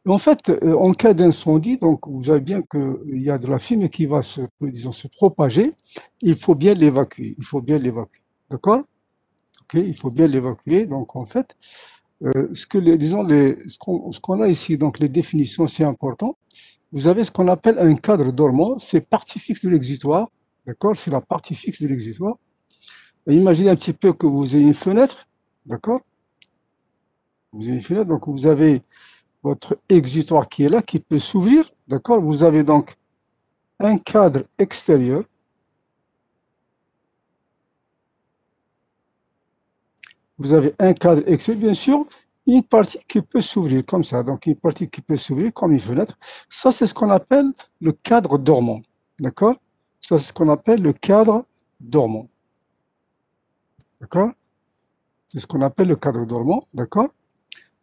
En fait, en cas d'incendie, donc vous savez bien qu'il y a de la fumée qui va disons, se propager. Il faut bien l'évacuer. Il faut bien l'évacuer. D'accord? Ok, il faut bien l'évacuer. Donc en fait, disons ce qu'on a ici, donc les définitions, c'est important. Vous avez ce qu'on appelle un cadre dormant. C'est partie fixe de l'exutoire. D'accord? C'est la partie fixe de l'exutoire. Imaginez un petit peu que vous ayez une fenêtre. D'accord? Vous avez une fenêtre, donc vous avez votre exutoire qui est là, qui peut s'ouvrir. D'accord? Vous avez donc un cadre extérieur. Vous avez un cadre extérieur, bien sûr, une partie qui peut s'ouvrir comme ça. Donc, une partie qui peut s'ouvrir comme une fenêtre. Ça, c'est ce qu'on appelle le cadre dormant. D'accord? Ça, c'est ce qu'on appelle le cadre dormant. D'accord? C'est ce qu'on appelle le cadre dormant. D'accord?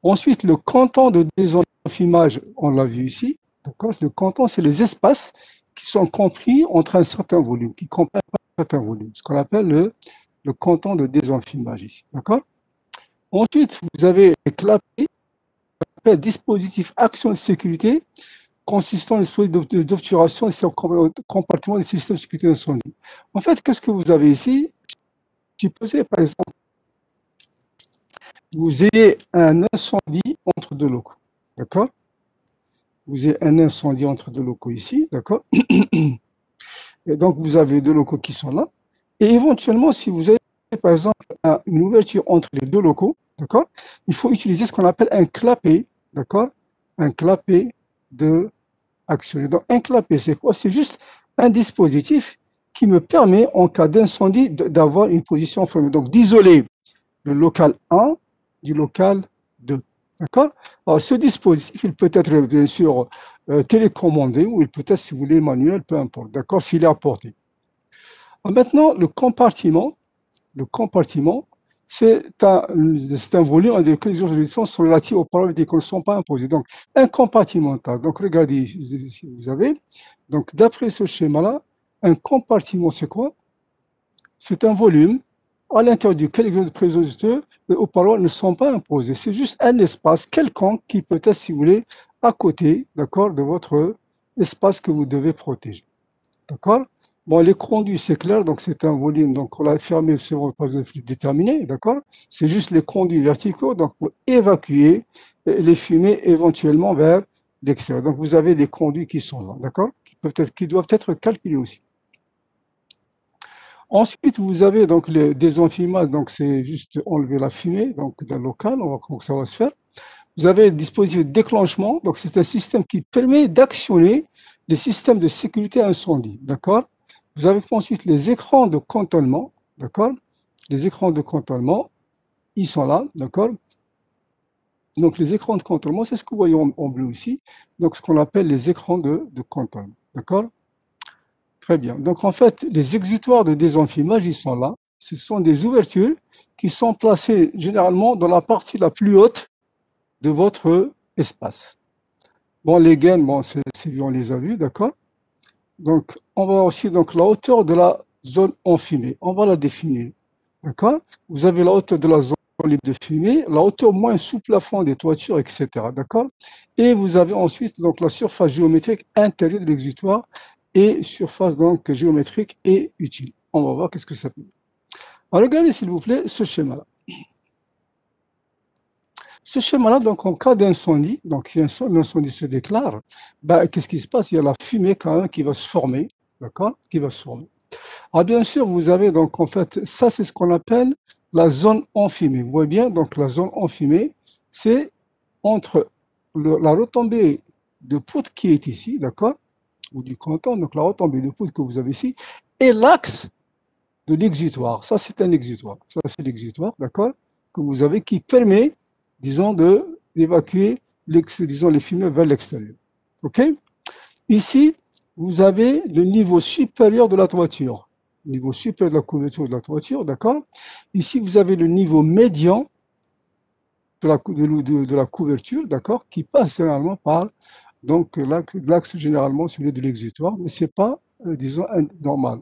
Ensuite, le canton de désenfumage, on l'a vu ici. D'accord? Le canton, c'est les espaces qui sont compris entre un certain volume, qui comprennent un certain volume. Ce qu'on appelle le canton de désenfumage ici. D'accord? Ensuite, vous avez les clapets, dispositif action de sécurité consistant en dispositif d'obturation et compartiment des systèmes de sécurité d'incendie. En fait, qu'est-ce que vous avez ici? Supposez, par exemple, vous ayez un incendie entre deux locaux. D'accord? Vous avez un incendie entre deux locaux ici. D'accord? Et donc, vous avez deux locaux qui sont là. Et éventuellement, si vous avez, par exemple, une ouverture entre les deux locaux, d'accord, il faut utiliser ce qu'on appelle un clapet, d'accord, un clapet de action. Donc, un clapet, c'est quoi? C'est juste un dispositif qui me permet, en cas d'incendie, d'avoir une position fermée. Donc, d'isoler le local 1 du local 2. D'accord? Alors, ce dispositif, il peut être, bien sûr, télécommandé ou il peut être, si vous voulez, manuel, peu importe. D'accord? S'il est à portée. Maintenant, le compartiment, c'est un volume dans lequel les juridictions sont relatives aux paroles qui ne sont pas imposées. Donc, un compartimental. Donc, regardez, si vous avez. Donc, d'après ce schéma-là, un compartiment, c'est quoi? C'est un volume à l'intérieur duquel les présompteurs aux paroles ne sont pas imposées. C'est juste un espace quelconque qui peut être, si vous voulez, à côté, d'accord, de votre espace que vous devez protéger. D'accord? Bon, les conduits, c'est clair, donc c'est un volume, donc on l'a fermé sur pas de flux déterminé, d'accord? C'est juste les conduits verticaux, donc pour évacuer les fumées éventuellement vers l'extérieur. Donc vous avez des conduits qui sont là, d'accord? Qui doivent être calculés aussi. Ensuite, vous avez donc le désenfumage, donc c'est juste enlever la fumée, donc d'un local, on va voir comment ça va se faire. Vous avez le dispositif de déclenchement, donc c'est un système qui permet d'actionner les systèmes de sécurité incendie, d'accord? Vous avez ensuite les écrans de cantonnement, d'accord? Les écrans de cantonnement, ils sont là, d'accord? Donc les écrans de cantonnement, c'est ce que vous voyez en bleu ici, donc ce qu'on appelle les écrans de cantonnement, d'accord? Très bien. Donc en fait, les exutoires de désenfumage, ils sont là. Ce sont des ouvertures qui sont placées généralement dans la partie la plus haute de votre espace. Bon, les gaines, bon, c'est vu, on les a vus, d'accord? Donc, on va aussi, donc, la hauteur de la zone enfumée. On va la définir, d'accord? Vous avez la hauteur de la zone libre de fumée, la hauteur moins sous plafond des toitures, etc., d'accord? Et vous avez ensuite, donc, la surface géométrique intérieure de l'exutoire et surface, donc, géométrique et utile. On va voir qu'est-ce que ça peut dire. Alors, regardez, s'il vous plaît, ce schéma-là. Ce schéma-là, donc en cas d'incendie, donc si l'incendie se déclare, ben, qu'est-ce qui se passe? Il y a la fumée quand même qui va se former, d'accord? Qui va se former. Alors bien sûr, vous avez donc en fait, ça c'est ce qu'on appelle la zone enfumée. Vous voyez bien, donc la zone enfumée, c'est entre la retombée de poudre qui est ici, d'accord? Ou du canton, donc la retombée de poudre que vous avez ici, et l'axe de l'exutoire. Ça c'est un exutoire. Ça c'est l'exutoire, d'accord? Que vous avez qui permet disons, d'évacuer disons, les fumées vers l'extérieur. OK? Ici, vous avez le niveau supérieur de la toiture. Le niveau supérieur de la couverture de la toiture, d'accord? Ici, vous avez le niveau médian de la couverture, d'accord? Qui passe généralement par donc l'axe généralement celui de l'exutoire, mais ce n'est pas, disons, normal.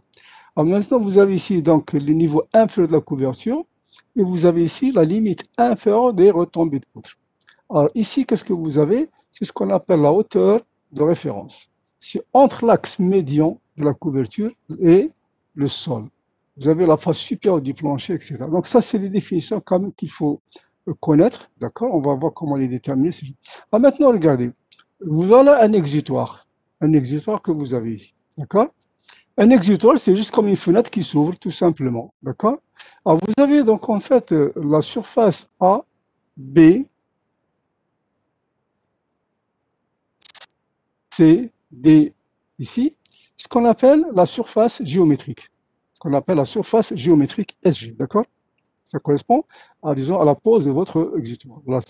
Alors maintenant, vous avez ici donc le niveau inférieur de la couverture et vous avez ici la limite inférieure des retombées de poudre. Alors ici, qu'est-ce que vous avez? C'est ce qu'on appelle la hauteur de référence. C'est entre l'axe médian de la couverture et le sol. Vous avez la face supérieure du plancher, etc. Donc ça, c'est des définitions quand même qu'il faut connaître, d'accord? On va voir comment les déterminer. Ah, maintenant, regardez. Voilà un exutoire que vous avez ici, d'accord? Un exutoire, c'est juste comme une fenêtre qui s'ouvre, tout simplement, d'accord? Alors, vous avez donc en fait la surface A, B, C, D, ici, ce qu'on appelle la surface géométrique. Ce qu'on appelle la surface géométrique SG, d'accord? Ça correspond à, disons, à la pose de votre exutoire. Voilà,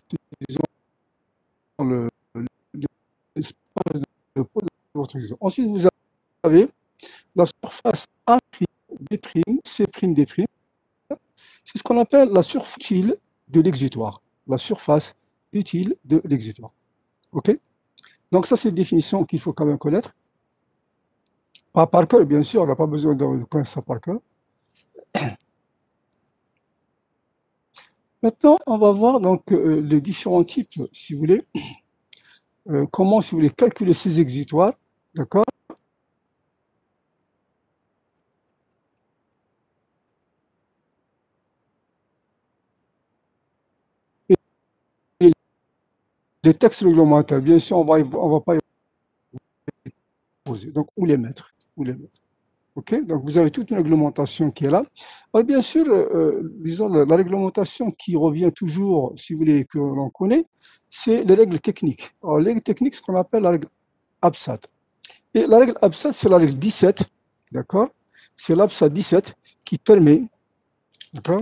disons, l'espace de pose de votre exutoire. Ensuite, vous avez la surface A', B', C', D'. C'est ce qu'on appelle la surface utile de l'exutoire. La surface utile de l'exutoire. OK? Donc ça, c'est une définition qu'il faut quand même connaître. Pas par cœur, bien sûr, on n'a pas besoin de connaître ça par cœur. Maintenant, on va voir donc les différents types, si vous voulez, comment, si vous voulez, calculer ces exutoires, d'accord? Et les textes réglementaires, bien sûr, on va pas y poser. Donc, où les mettre? Où les mettre? OK? Donc, vous avez toute une réglementation qui est là. Alors, bien sûr, disons, la réglementation qui revient toujours, si vous voulez, que l'on connaît, c'est les règles techniques. Alors, les règles techniques, ce qu'on appelle la règle ABSAT. Et la règle ABSAT, c'est la règle 17, d'accord? C'est l'ABSAT 17 qui permet, d'accord,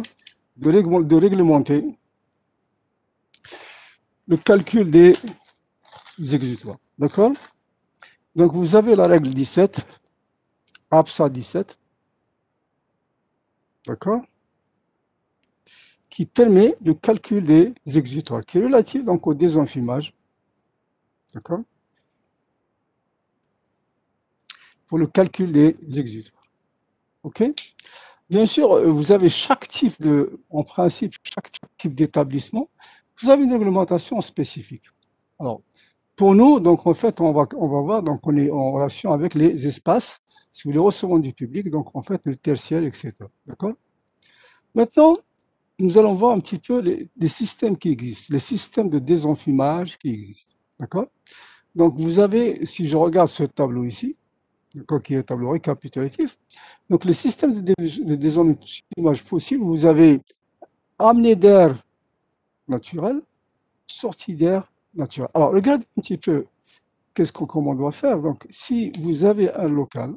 de réglementer le calcul des exutoires, d'accord? Donc, vous avez la règle 17, ABSAT 17, d'accord, qui permet le calcul des exutoires, qui est relatif donc au désenfumage, d'accord, pour le calcul des exutoires. OK? Bien sûr, vous avez chaque type en principe, chaque type d'établissement, vous avez une réglementation spécifique. Alors, pour nous, donc en fait, on va voir, donc on est en relation avec les espaces, si vous les recevons du public, donc en fait le tertiaire, etc. D'accord? Maintenant, nous allons voir un petit peu les systèmes qui existent, les systèmes de désenfumage qui existent. D'accord? Donc vous avez, si je regarde ce tableau ici, qui est un tableau récapitulatif, donc les systèmes de désenfumage possibles, vous avez amenée d'air naturel, sortie d'air naturel. Alors regardez un petit peu comment on doit faire. Donc si vous avez un local,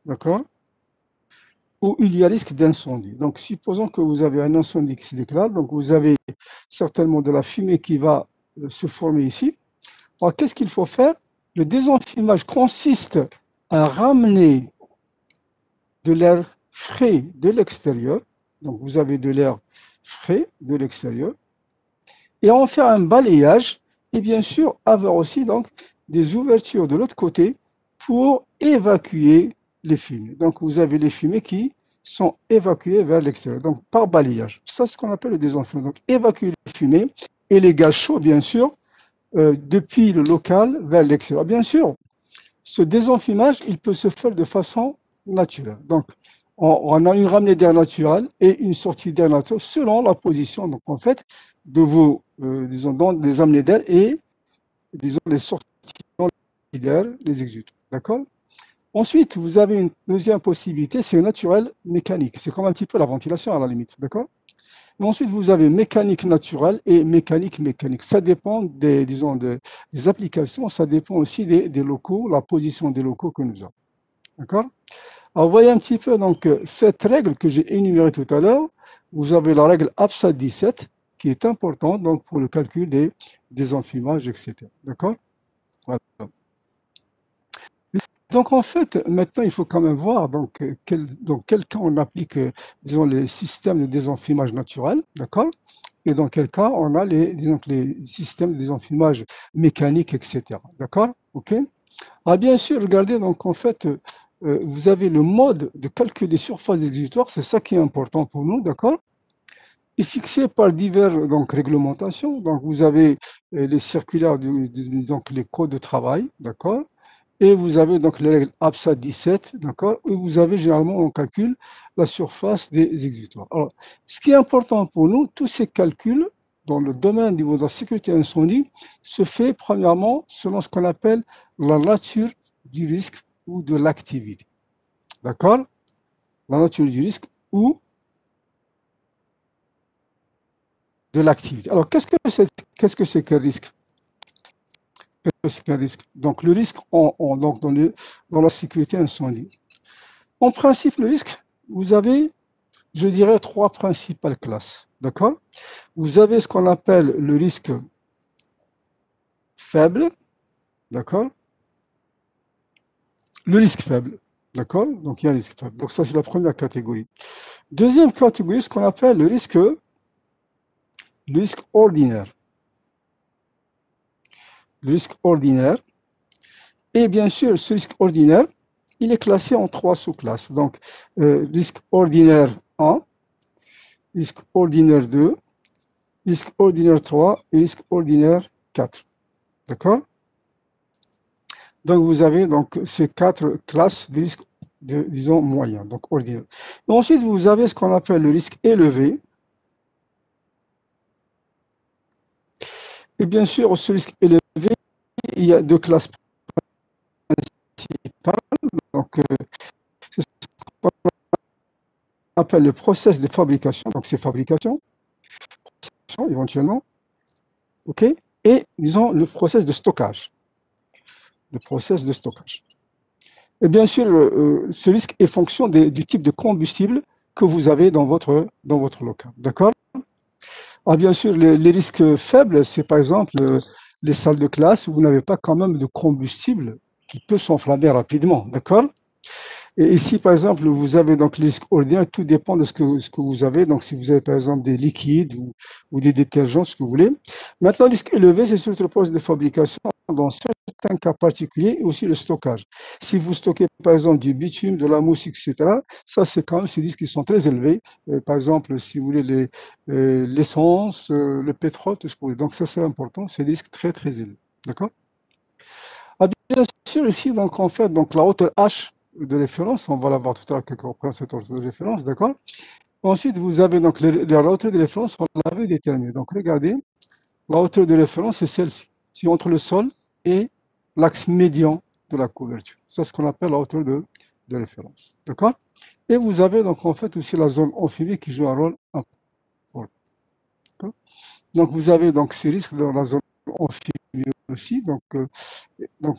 d'accord, où il y a risque d'incendie. Donc, supposons que vous avez un incendie qui se déclare, donc vous avez certainement de la fumée qui va se former ici. Alors, qu'est-ce qu'il faut faire? Le désenfumage consiste à ramener de l'air frais de l'extérieur, donc vous avez de l'air frais de l'extérieur, et en faire un balayage, et bien sûr avoir aussi donc des ouvertures de l'autre côté pour évacuer les fumées. Donc vous avez les fumées qui sont évacuées vers l'extérieur, donc par balayage. Ça, c'est ce qu'on appelle le désenfumage. Donc évacuer les fumées et les gaz chauds, bien sûr, depuis le local vers l'extérieur. Bien sûr, ce désenfumage, il peut se faire de façon naturelle. Donc, on a une ramenée d'air naturelle et une sortie d'air naturelle selon la position, donc en fait, de vos, disons, des amenées d'air et, disons, les sorties d'air, les exutoires. D'accord? Ensuite, vous avez une deuxième possibilité, c'est naturel mécanique. C'est comme un petit peu la ventilation à la limite. D'accord? Et ensuite, vous avez mécanique naturelle et mécanique mécanique. Ça dépend disons, des applications, ça dépend aussi des locaux, la position des locaux que nous avons. D'accord? Alors, vous voyez un petit peu donc, cette règle que j'ai énumérée tout à l'heure. Vous avez la règle ABSAT 17 qui est importante donc, pour le calcul des enfumages, etc. D'accord? Voilà. Donc, en fait, maintenant, il faut quand même voir donc, dans quel cas on applique, disons, les systèmes de désenfumage naturel, d'accord? Et dans quel cas on a disons, les systèmes de désenfumage mécanique, etc. D'accord? OK? Alors, bien sûr, regardez, donc, en fait, vous avez le mode de calcul des surfaces exutoires, c'est ça qui est important pour nous, d'accord? est fixé par diverses donc, réglementations. Donc, vous avez les circulaires, donc les codes de travail, d'accord? Et vous avez donc les règles APSA 17, d'accord? Et vous avez généralement, on calcule la surface des exutoires. Alors, ce qui est important pour nous, tous ces calculs dans le domaine de la sécurité incendie se fait premièrement selon ce qu'on appelle la nature du risque ou de l'activité. D'accord? La nature du risque ou de l'activité. Alors, qu'est-ce que c'est qu'un risque? C'est qu'un risque. Donc, le risque donc dans la sécurité incendie. En principe, le risque, vous avez, je dirais, trois principales classes. D'accord? Vous avez ce qu'on appelle le risque faible. D'accord? Le risque faible. D'accord? Donc, il y a un risque faible. Donc, ça, c'est la première catégorie. Deuxième catégorie, ce qu'on appelle le risque ordinaire. Le risque ordinaire. Et bien sûr, ce risque ordinaire, il est classé en trois sous-classes. Donc, risque ordinaire 1, risque ordinaire 2, risque ordinaire 3 et risque ordinaire 4. D'accord? Donc, vous avez donc ces quatre classes de risque, disons, moyen, donc ordinaire. Et ensuite, vous avez ce qu'on appelle le risque élevé. Et bien sûr, ce risque élevé, il y a deux classes principales. Donc, c'est ce qu'on appelle le process de fabrication. Donc, c'est fabrication, éventuellement. OK? Et, disons, le process de stockage. Le process de stockage. Et bien sûr, ce risque est fonction du type de combustible que vous avez dans votre local. D'accord? Ah, bien sûr, les risques faibles, c'est par exemple les salles de classe où vous n'avez pas quand même de combustible qui peut s'enflammer rapidement. D'accord? Et ici, par exemple, vous avez donc les risques ordinaires, tout dépend de ce que vous avez. Donc, si vous avez par exemple des liquides ou des détergents, ce que vous voulez. Maintenant, le risque élevé, c'est sur le processus de fabrication dans certains cas particuliers et aussi le stockage. Si vous stockez par exemple du bitume, de la mousse, etc., ça c'est quand même ces risques qui sont très élevés. Par exemple, si vous voulez l'essence, le pétrole, tout ce que vous voulez. Donc ça c'est important, c'est des risques très très élevés. D'accord? Ah, bien sûr, ici, donc en fait, donc la hauteur H de référence, on va la voir tout à l'heure que représente cette hauteur de référence, d'accord? Ensuite, vous avez donc la hauteur de référence, on l'avait déterminée. Donc regardez, la hauteur de référence, c'est celle-ci. C'est entre le sol et l'axe médian de la couverture. C'est ce qu'on appelle la hauteur de référence. D'accord? Et vous avez donc en fait aussi la zone amphibie qui joue un rôle important. Donc vous avez donc ces risques dans la zone amphibie aussi. Donc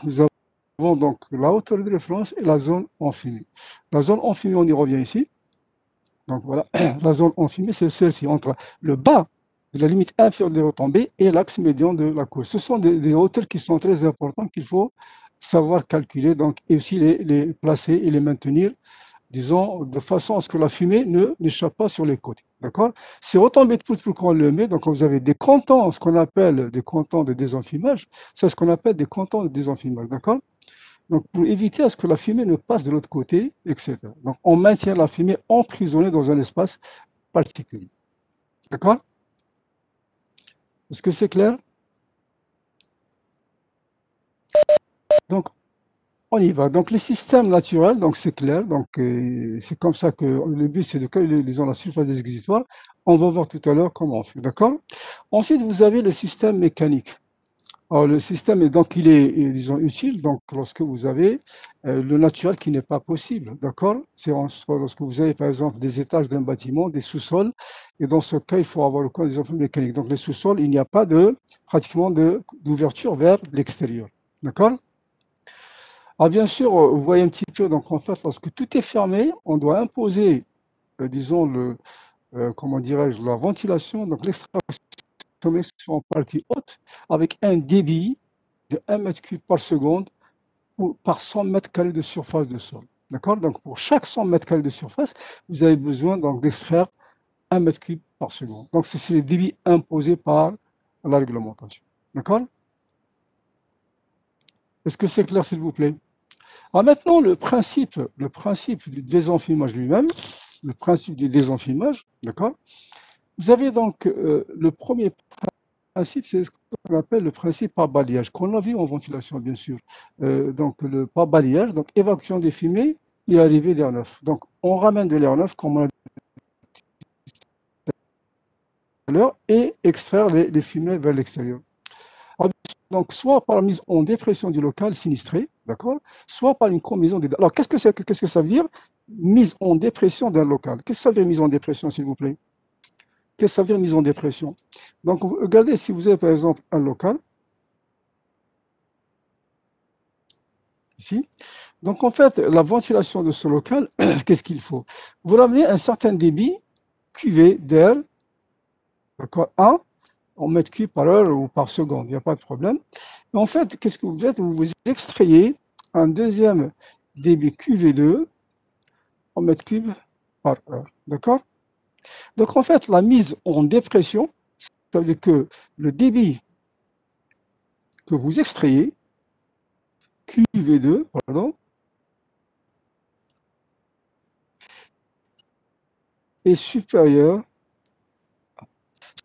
nous avons donc la hauteur de référence et la zone amphibie. La zone amphibie, on y revient ici. Donc voilà, la zone amphibie, c'est celle-ci, entre le bas de la limite inférieure des retombées et l'axe médian de la courbe. Ce sont des hauteurs qui sont très importantes qu'il faut savoir calculer donc, et aussi les placer et les maintenir, disons, de façon à ce que la fumée n'échappe pas sur les côtés. D'accord? Ces retombées de poutre qu'on le met, donc vous avez des cantons, ce qu'on appelle des cantons de désenfumage, c'est ce qu'on appelle des cantons de désenfumage. D'accord? Donc, pour éviter à ce que la fumée ne passe de l'autre côté, etc. Donc, on maintient la fumée emprisonnée dans un espace particulier. D'accord? Est-ce que c'est clair? Donc, on y va. Donc, les systèmes naturels, donc c'est clair. Donc, c'est comme ça que le but, c'est de calculer, disons, la surface des exutoires. On va voir tout à l'heure comment on fait. D'accord? Ensuite, vous avez le système mécanique. Alors, le système, donc, il est, disons, utile donc, lorsque vous avez le naturel qui n'est pas possible. D'accord? C'est lorsque vous avez, par exemple, des étages d'un bâtiment, des sous-sols. Et dans ce cas, il faut avoir le cas des enfants mécaniques. Donc, les sous-sols, il n'y a pas pratiquement d'ouverture vers l'extérieur. D'accord? Alors, bien sûr, vous voyez un petit peu, donc, en fait, lorsque tout est fermé, on doit imposer, disons, comment dirais-je, la ventilation, donc l'extraction en partie haute, avec un débit de 1 mètre cube par seconde par 100 mètres carrés de surface de sol. D'accord? Donc, pour chaque 100 mètres carrés de surface, vous avez besoin donc d'extraire 1 mètre cube par seconde. Donc, c'est le débit imposé par la réglementation. D'accord? Est-ce que c'est clair, s'il vous plaît? Alors maintenant, le principe du désenfumage lui-même, le principe du désenfumage, d'accord? Vous avez donc le premier principe, c'est ce qu'on appelle le principe par balayage, qu'on a vu en ventilation, bien sûr. Donc, le par balayage, donc évacuation des fumées et arrivée d'air neuf. Donc, on ramène de l'air neuf, comme on l'a dit tout à l'heure, et extraire les fumées vers l'extérieur. Donc, soit par la mise en dépression du local sinistré, d'accord, soit par une combinaison des deux. Alors, qu'est-ce que ça veut dire, mise en dépression d'un local? Qu'est-ce que ça veut dire mise en dépression, s'il vous plaît? Qu'est-ce que ça veut dire mise en dépression? Donc, regardez, si vous avez par exemple un local, ici, donc en fait, la ventilation de ce local, qu'est-ce qu'il faut? Vous ramenez un certain débit QV d'air, d'accord, 1 en mètres cubes par heure ou par seconde, il n'y a pas de problème. Et en fait, qu'est-ce que vous faites? Vous extrayez un deuxième débit QV2 en mètres cubes par heure, d'accord? Donc en fait, la mise en dépression, ça veut dire que le débit que vous extrayez, QV2, pardon, est supérieur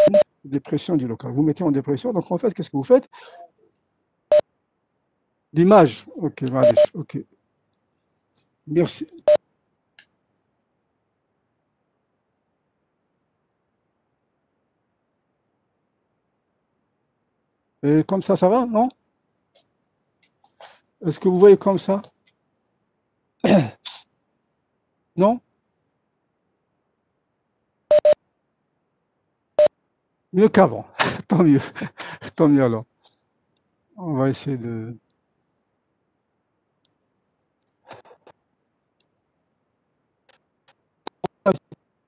à la dépression du local. Vous mettez en dépression, donc en fait, qu'est-ce que vous faites? L'image, ok, ok, merci. Et comme ça va, non? Est-ce que vous voyez comme ça? Non? Mieux qu'avant. Tant mieux. Tant mieux alors. On va essayer de...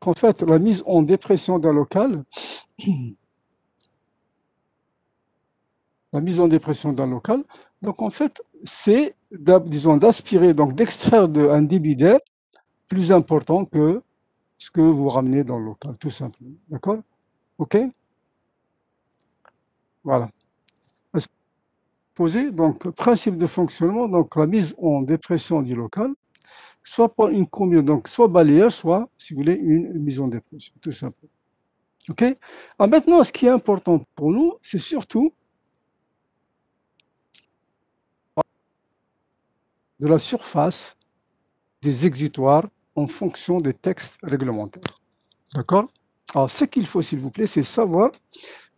En fait, la mise en dépression d'un local, la mise en dépression d'un local, donc en fait, c'est, disons, d'aspirer, donc d'extraire un débit d'air plus important que ce que vous ramenez dans le local, tout simplement. D'accord? OK? Voilà. Posé, donc principe de fonctionnement, donc la mise en dépression du local, soit par une combinaison, donc soit balayage, soit, si vous voulez, une mise en dépression, tout simplement. OK? Alors maintenant, ce qui est important pour nous, c'est surtout de la surface des exutoires en fonction des textes réglementaires. D'accord? Alors, ce qu'il faut, s'il vous plaît, c'est savoir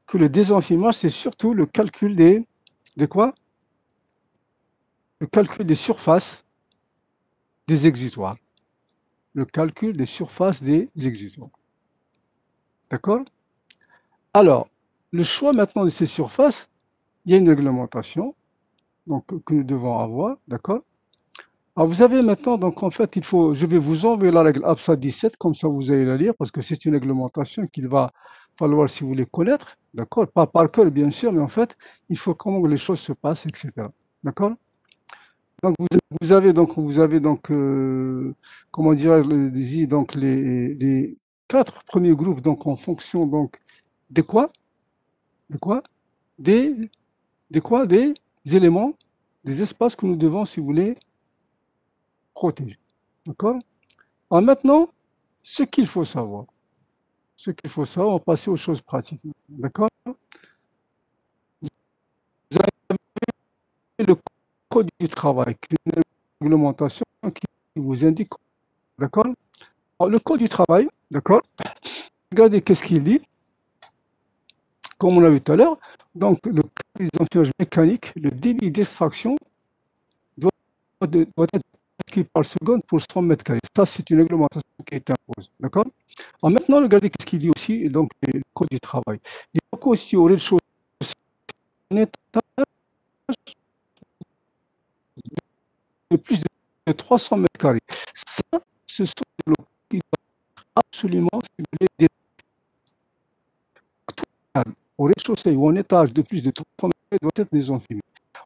que le désenfumage, c'est surtout le calcul des quoi? Le calcul des surfaces des exutoires. Le calcul des surfaces des exutoires. D'accord? Alors, le choix maintenant de ces surfaces, il y a une réglementation donc, que nous devons avoir, d'accord? Alors, vous avez maintenant, donc en fait, je vais vous envoyer la règle APSA 17, comme ça vous allez la lire, parce que c'est une réglementation qu'il va falloir, si vous voulez, connaître, d'accord? Pas par cœur, bien sûr, mais en fait, il faut comment les choses se passent, etc. D'accord? Donc, vous avez donc, comment dirais-je, donc les 4 premiers groupes, donc en fonction, donc, de quoi? De quoi? Des, des quoi? Des éléments, des espaces que nous devons, si vous voulez, protéger. D'accord? Alors maintenant, ce qu'il faut savoir, on va passer aux choses pratiques. D'accord? Vous avez le code du travail, qui est une réglementation qui vous indique. D'accord? Alors, le code du travail, d'accord? Regardez qu'est-ce qu'il dit, comme on l'a vu tout à l'heure. Donc, le cas des enflages mécaniques, le débit d'extraction doit être par seconde pour 100 mètres carrés. Ça, c'est une réglementation qui est imposée. D'accord? Alors maintenant, regardez ce qu'il dit aussi, donc le code du travail. Les locaux situés au rez-de-chaussée, un étage de plus de 300 mètres carrés. Ça, ce sont des locaux qui doivent absolument, si vous voulez, des au rez-de-chaussée ou un étage de plus de 300 mètres carrés doivent être des enfumés.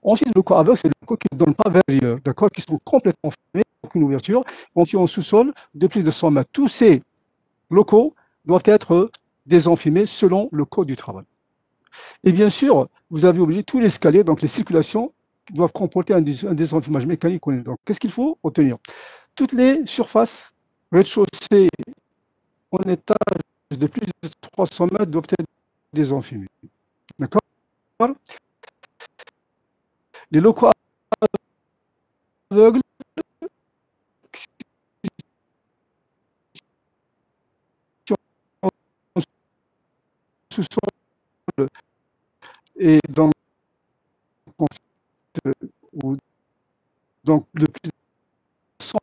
Ensuite, le locaux aveugle, c'est des locaux qui ne donnent pas vers l'extérieur, d'accord, qui sont complètement fermés, aucune ouverture. Ensuite, en sous-sol, de plus de 100 mètres. Tous ces locaux doivent être désenfumés selon le code du travail. Et bien sûr, vous avez oublié tous les escaliers, donc les circulations doivent comporter un désenfumage mécanique. Donc, qu'est-ce qu'il faut retenir? Toutes les surfaces, rez-de-chaussée, en étage de plus de 300 mètres doivent être désenfumés. D'accord? Les locaux aveugles sous-sol et donc, ou, donc le plus de 100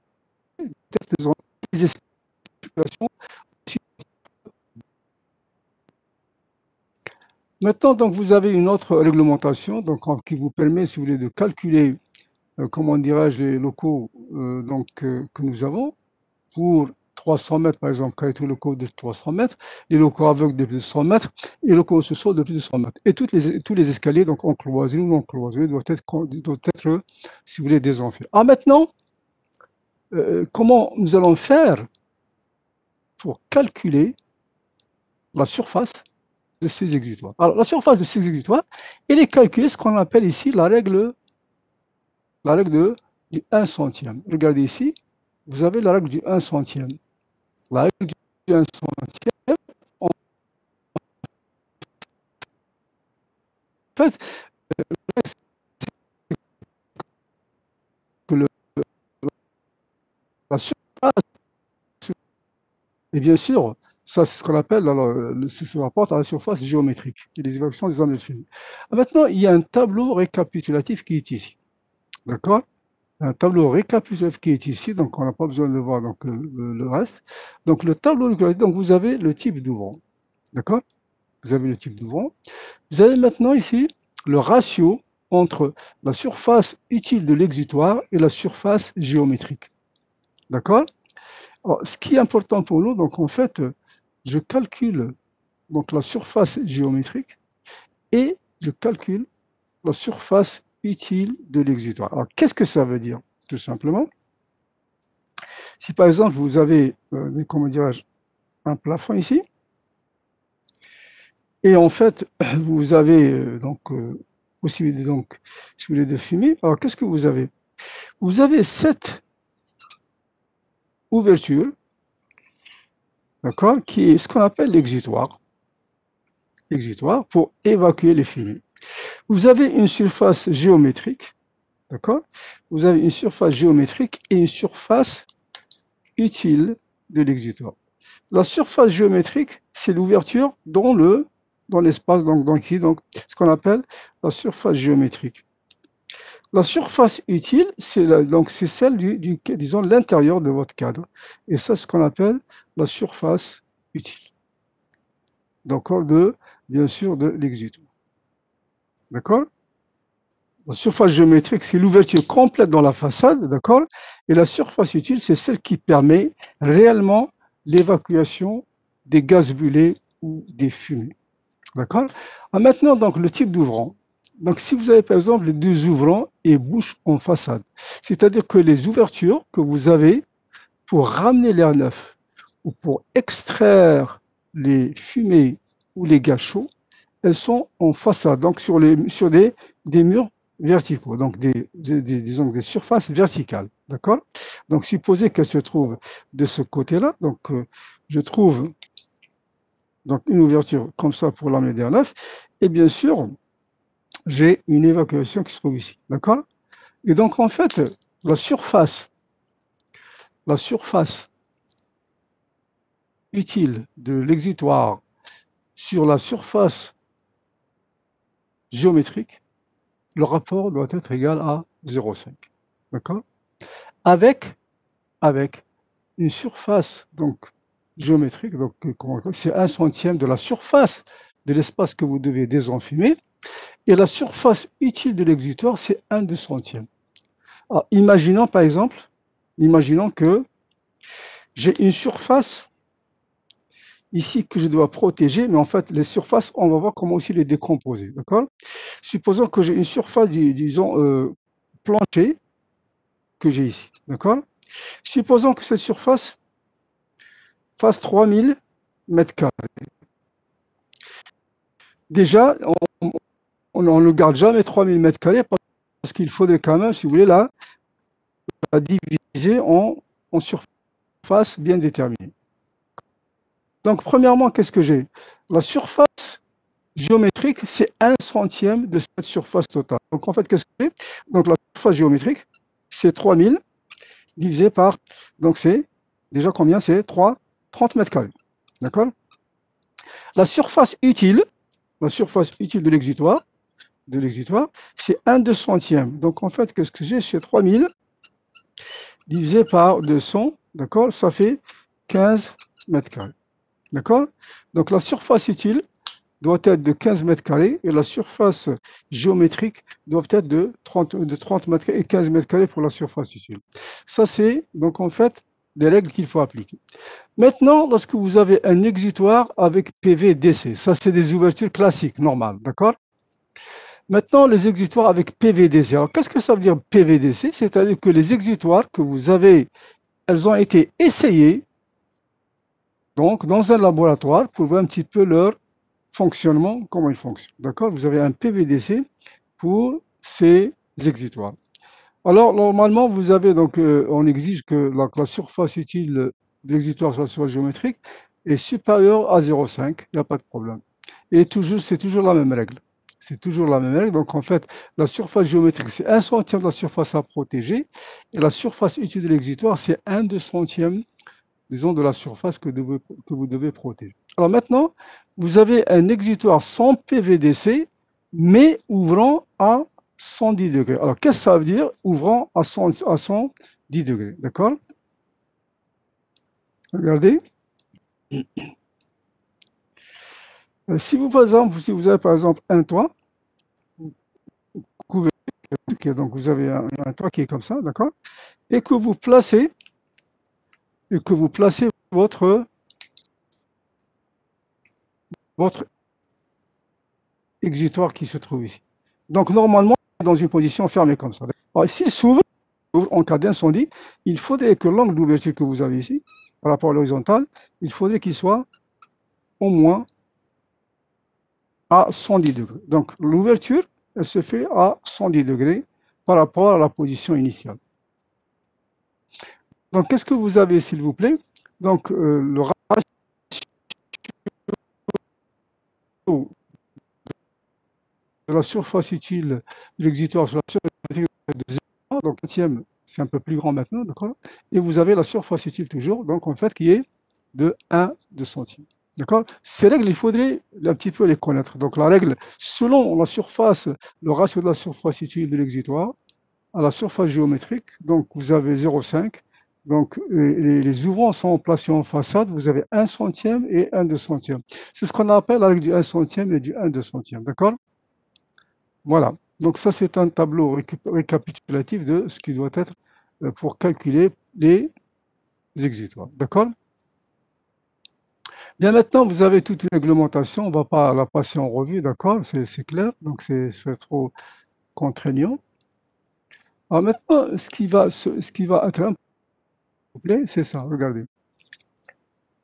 les estimations. Maintenant, donc, vous avez une autre réglementation donc, qui vous permet, si vous voulez, de calculer, comment dirais-je, les locaux que nous avons pour 300 mètres, par exemple, quand il y a locaux de 300 mètres, les locaux aveugles de plus de 100 mètres et les locaux sous-sol de plus de 100 mètres. Et tous les escaliers, donc encloisés ou non encloisés, doivent être, si vous voulez, désenfumés. Ah, maintenant, comment nous allons faire pour calculer la surface de ces exutoires? Alors, la surface de ces exutoires, elle est calculée, ce qu'on appelle ici la règle du 1 centième. Regardez ici, vous avez la règle du 1 centième. La règle du 1 centième, en fait, que la surface, et bien sûr, ça c'est ce qu'on appelle, alors, se rapporte à la surface géométrique et les évaluations des angles finis. Maintenant, il y a un tableau récapitulatif qui est ici. D'accord? Un tableau récapitulatif qui est ici, donc on n'a pas besoin de voir donc, le reste. Donc le tableau récapitulatif, donc vous avez le type d'ouvrant. D'accord? Vous avez le type d'ouvrant. Vous avez maintenant ici le ratio entre la surface utile de l'exutoire et la surface géométrique. D'accord? Ce qui est important pour nous, donc en fait, je calcule donc la surface géométrique et je calcule la surface utile de l'exutoire. Alors, qu'est-ce que ça veut dire? Tout simplement, si par exemple vous avez, comment dirais-je, un plafond ici, et en fait, vous avez possibilité, donc, si vous voulez, de fumer, alors qu'est-ce que vous avez? Vous avez cette ouverture, d'accord, qui est ce qu'on appelle l'exutoire pour évacuer les fumées. Vous avez une surface géométrique, d'accord? Vous avez une surface géométrique et une surface utile de l'exutoire. La surface géométrique, c'est l'ouverture dans l'espace, donc ce qu'on appelle la surface géométrique. La surface utile, c'est celle disons, l'intérieur de votre cadre. Et ça, c'est ce qu'on appelle la surface utile. Donc, bien sûr, de l'exutoire. D'accord? La surface géométrique, c'est l'ouverture complète dans la façade, d'accord? Et la surface utile, c'est celle qui permet réellement l'évacuation des gaz brûlés ou des fumées. D'accord? Maintenant, donc, le type d'ouvrant. Donc, si vous avez par exemple les deux ouvrants et bouche en façade, c'est-à-dire que les ouvertures que vous avez pour ramener l'air neuf ou pour extraire les fumées ou les gaz chauds, elles sont en façade, donc sur des murs verticaux, donc disons des surfaces verticales. D'accord? Donc, supposez qu'elles se trouvent de ce côté-là. Donc, je trouve donc une ouverture comme ça pour l'amener d'air neuf. Et bien sûr, j'ai une évacuation qui se trouve ici. D'accord? Et donc, en fait, la surface utile de l'exutoire sur la surface géométrique, le rapport doit être égal à 0,5. D'accord? Avec une surface donc géométrique, donc c'est 1 centième de la surface de l'espace que vous devez désenfumer, et la surface utile de l'exutoire, c'est 1/200. Alors, imaginons par exemple, que j'ai une surface ici que je dois protéger, mais en fait, les surfaces, on va voir comment aussi les décomposer, d'accord? Supposons que j'ai une surface, disons, plancher, que j'ai ici, d'accord? Supposons que cette surface fasse 3000 mètres carrés. Déjà, on ne garde jamais 3000 mètres carrés parce qu'il faudrait quand même, si vous voulez, la diviser en surface bien déterminée. Donc, premièrement, qu'est-ce que j'ai? La surface géométrique, c'est 1/100 de cette surface totale. Donc, en fait, qu'est-ce que j'ai? Donc, la surface géométrique, c'est 3000 divisé par, donc c'est déjà combien? C'est 30 mètres carrés. D'accord? La surface utile de l'exutoire, c'est 1/200. Donc, en fait, qu'est-ce que j'ai? C'est 3000 divisé par 200, d'accord? Ça fait 15 mètres carrés. D'accord? Donc, la surface utile doit être de 15 mètres carrés et la surface géométrique doit être de 30 mètres carrés et 15 mètres carrés pour la surface utile. Ça, c'est donc en fait des règles qu'il faut appliquer. Maintenant, lorsque vous avez un exutoire avec PVDC, ça c'est des ouvertures classiques, normales, d'accord? Maintenant, les exutoires avec PVDC. Alors, qu'est-ce que ça veut dire PVDC? C'est-à-dire que les exutoires que vous avez, elles ont été essayées donc dans un laboratoire pour voir un petit peu leur fonctionnement, comment ils fonctionnent. D'accord? Vous avez un PVDC pour ces exutoires. Alors, normalement, vous avez donc, on exige que la surface utile de l'exutoire sur la surface géométrique est supérieure à 0,5, il n'y a pas de problème. Et toujours, c'est toujours la même règle. C'est toujours la même règle. Donc, en fait, la surface géométrique, c'est 1/100 de la surface à protéger. Et la surface utile de l'exutoire, c'est 1/200, disons, de la surface que vous devez protéger. Alors maintenant, vous avez un exutoire sans PVDC, mais ouvrant à 110 degrés. Alors, qu'est-ce que ça veut dire, ouvrant à 110 degrés? D'accord? Regardez. Si vous, par exemple, si vous avez par exemple un toit, donc vous avez un toit qui est comme ça, d'accord? Et que vous placez, votre exutoire qui se trouve ici. Donc, normalement, dans une position fermée comme ça. Alors, s'il s'ouvre en cas d'incendie, il faudrait que l'angle d'ouverture que vous avez ici, par rapport à l'horizontale, il faudrait qu'il soit au moins à 110 degrés. Donc, l'ouverture, elle se fait à 110 degrés par rapport à la position initiale. Donc, qu'est-ce que vous avez, s'il vous plaît? Donc, le ratio de la surface utile de l'exutoire sur la surface de 0, donc 1/1, c'est un peu plus grand maintenant, d'accord? Et vous avez la surface utile toujours, donc en fait, qui est de 1/200. D'accord? Ces règles, il faudrait un petit peu les connaître. Donc la règle, selon la surface, le ratio de la surface utile de l'exutoire à la surface géométrique, donc vous avez 0,5. Donc les ouvrants sont placés en façade, vous avez 1/100 et 1/200. C'est ce qu'on appelle la règle du 1/100 et du 1/200. D'accord? Voilà. Donc ça, c'est un tableau récapitulatif de ce qui doit être pour calculer les exutoires. D'accord? Bien, maintenant, vous avez toute une réglementation, on ne va pas la passer en revue, d'accord? C'est clair, donc c'est trop contraignant. Alors maintenant, ce qui va être un peu, c'est ça, regardez.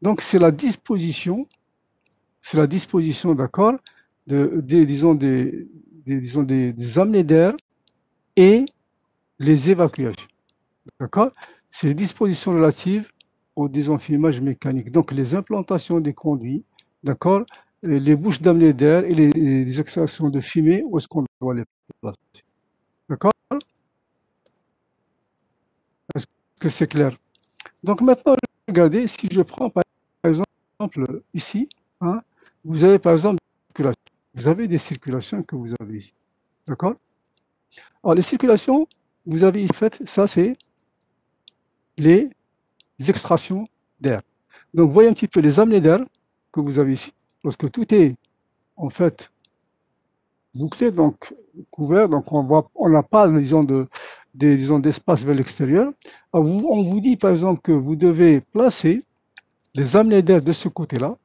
Donc c'est la disposition, d'accord, disons des amenées d'air et les évacuations, d'accord? C'est les dispositions relatives au désenfumage mécanique. Donc, les implantations des conduits, d'accord, les bouches d'amener d'air et les extractions de fumée, où est-ce qu'on doit les placer. D'accord? Est-ce que c'est clair? Donc, maintenant, regardez, si je prends par exemple ici, hein, vous avez par exemple vous avez des circulations que vous avez ici. D'accord? Alors, les circulations, vous avez ici, en fait, ça c'est les extractions d'air. Donc, voyez un petit peu les amenées d'air que vous avez ici. Lorsque tout est en fait bouclé, donc couvert, donc on n'a pas, disons, d'espace vers l'extérieur. On vous dit par exemple que vous devez placer les amenées d'air de ce côté-là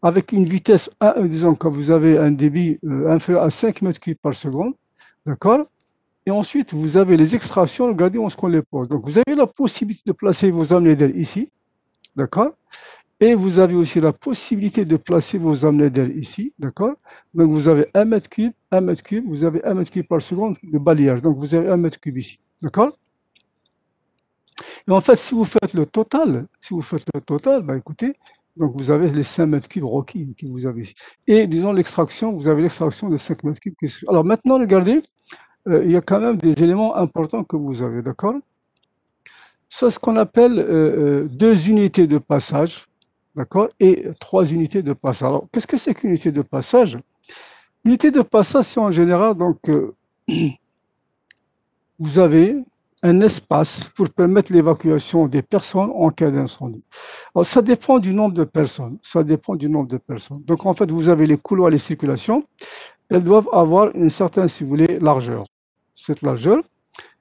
avec une vitesse, disons, quand vous avez un débit inférieur à 5 mètres cubes par seconde, d'accord? Et ensuite, vous avez les extractions, regardez où est-ce qu'on les pose. Donc, vous avez la possibilité de placer vos amenées d'air ici, d'accord? Et vous avez aussi la possibilité de placer vos amenées d'air ici, d'accord? Donc vous avez 1 mètre cube, vous avez 1 mètre cube par seconde de balayage. Donc vous avez 1 mètre cube ici, d'accord? Et en fait, si vous faites le total, bah, écoutez, Donc, vous avez les 5 mètres cubes requis que vous avez. Et disons l'extraction, vous avez l'extraction de 5 mètres cubes. Alors maintenant, regardez, il y a quand même des éléments importants que vous avez, d'accord? C'est ce qu'on appelle 2 unités de passage, d'accord? Et 3 unités de passage. Alors, qu'est-ce que c'est qu'une unité de passage? L'unité de passage, c'est en général, donc, vous avez un espace pour permettre l'évacuation des personnes en cas d'incendie. Alors, ça dépend du nombre de personnes. Ça dépend du nombre de personnes. Donc, en fait, vous avez les couloirs, les circulations. Elles doivent avoir une certaine, si vous voulez, largeur. Cette largeur.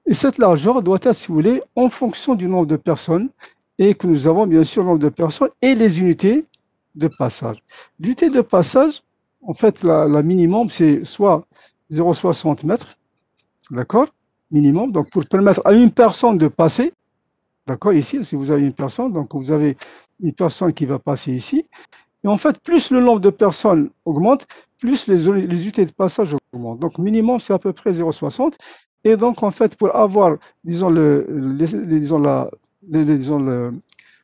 Et cette largeur doit être, si vous voulez, en fonction du nombre de personnes et que nous avons bien sûr le nombre de personnes et les unités de passage. L'unité de passage, en fait, la minimum, c'est soit 0,60 mètres, d'accord, minimum, donc pour permettre à une personne de passer, d'accord, ici, si vous avez une personne, donc vous avez une personne qui va passer ici, et en fait, plus le nombre de personnes augmente, plus les unités de passage augmentent. Donc, minimum, c'est à peu près 0,60. Et donc, en fait, pour avoir, disons, la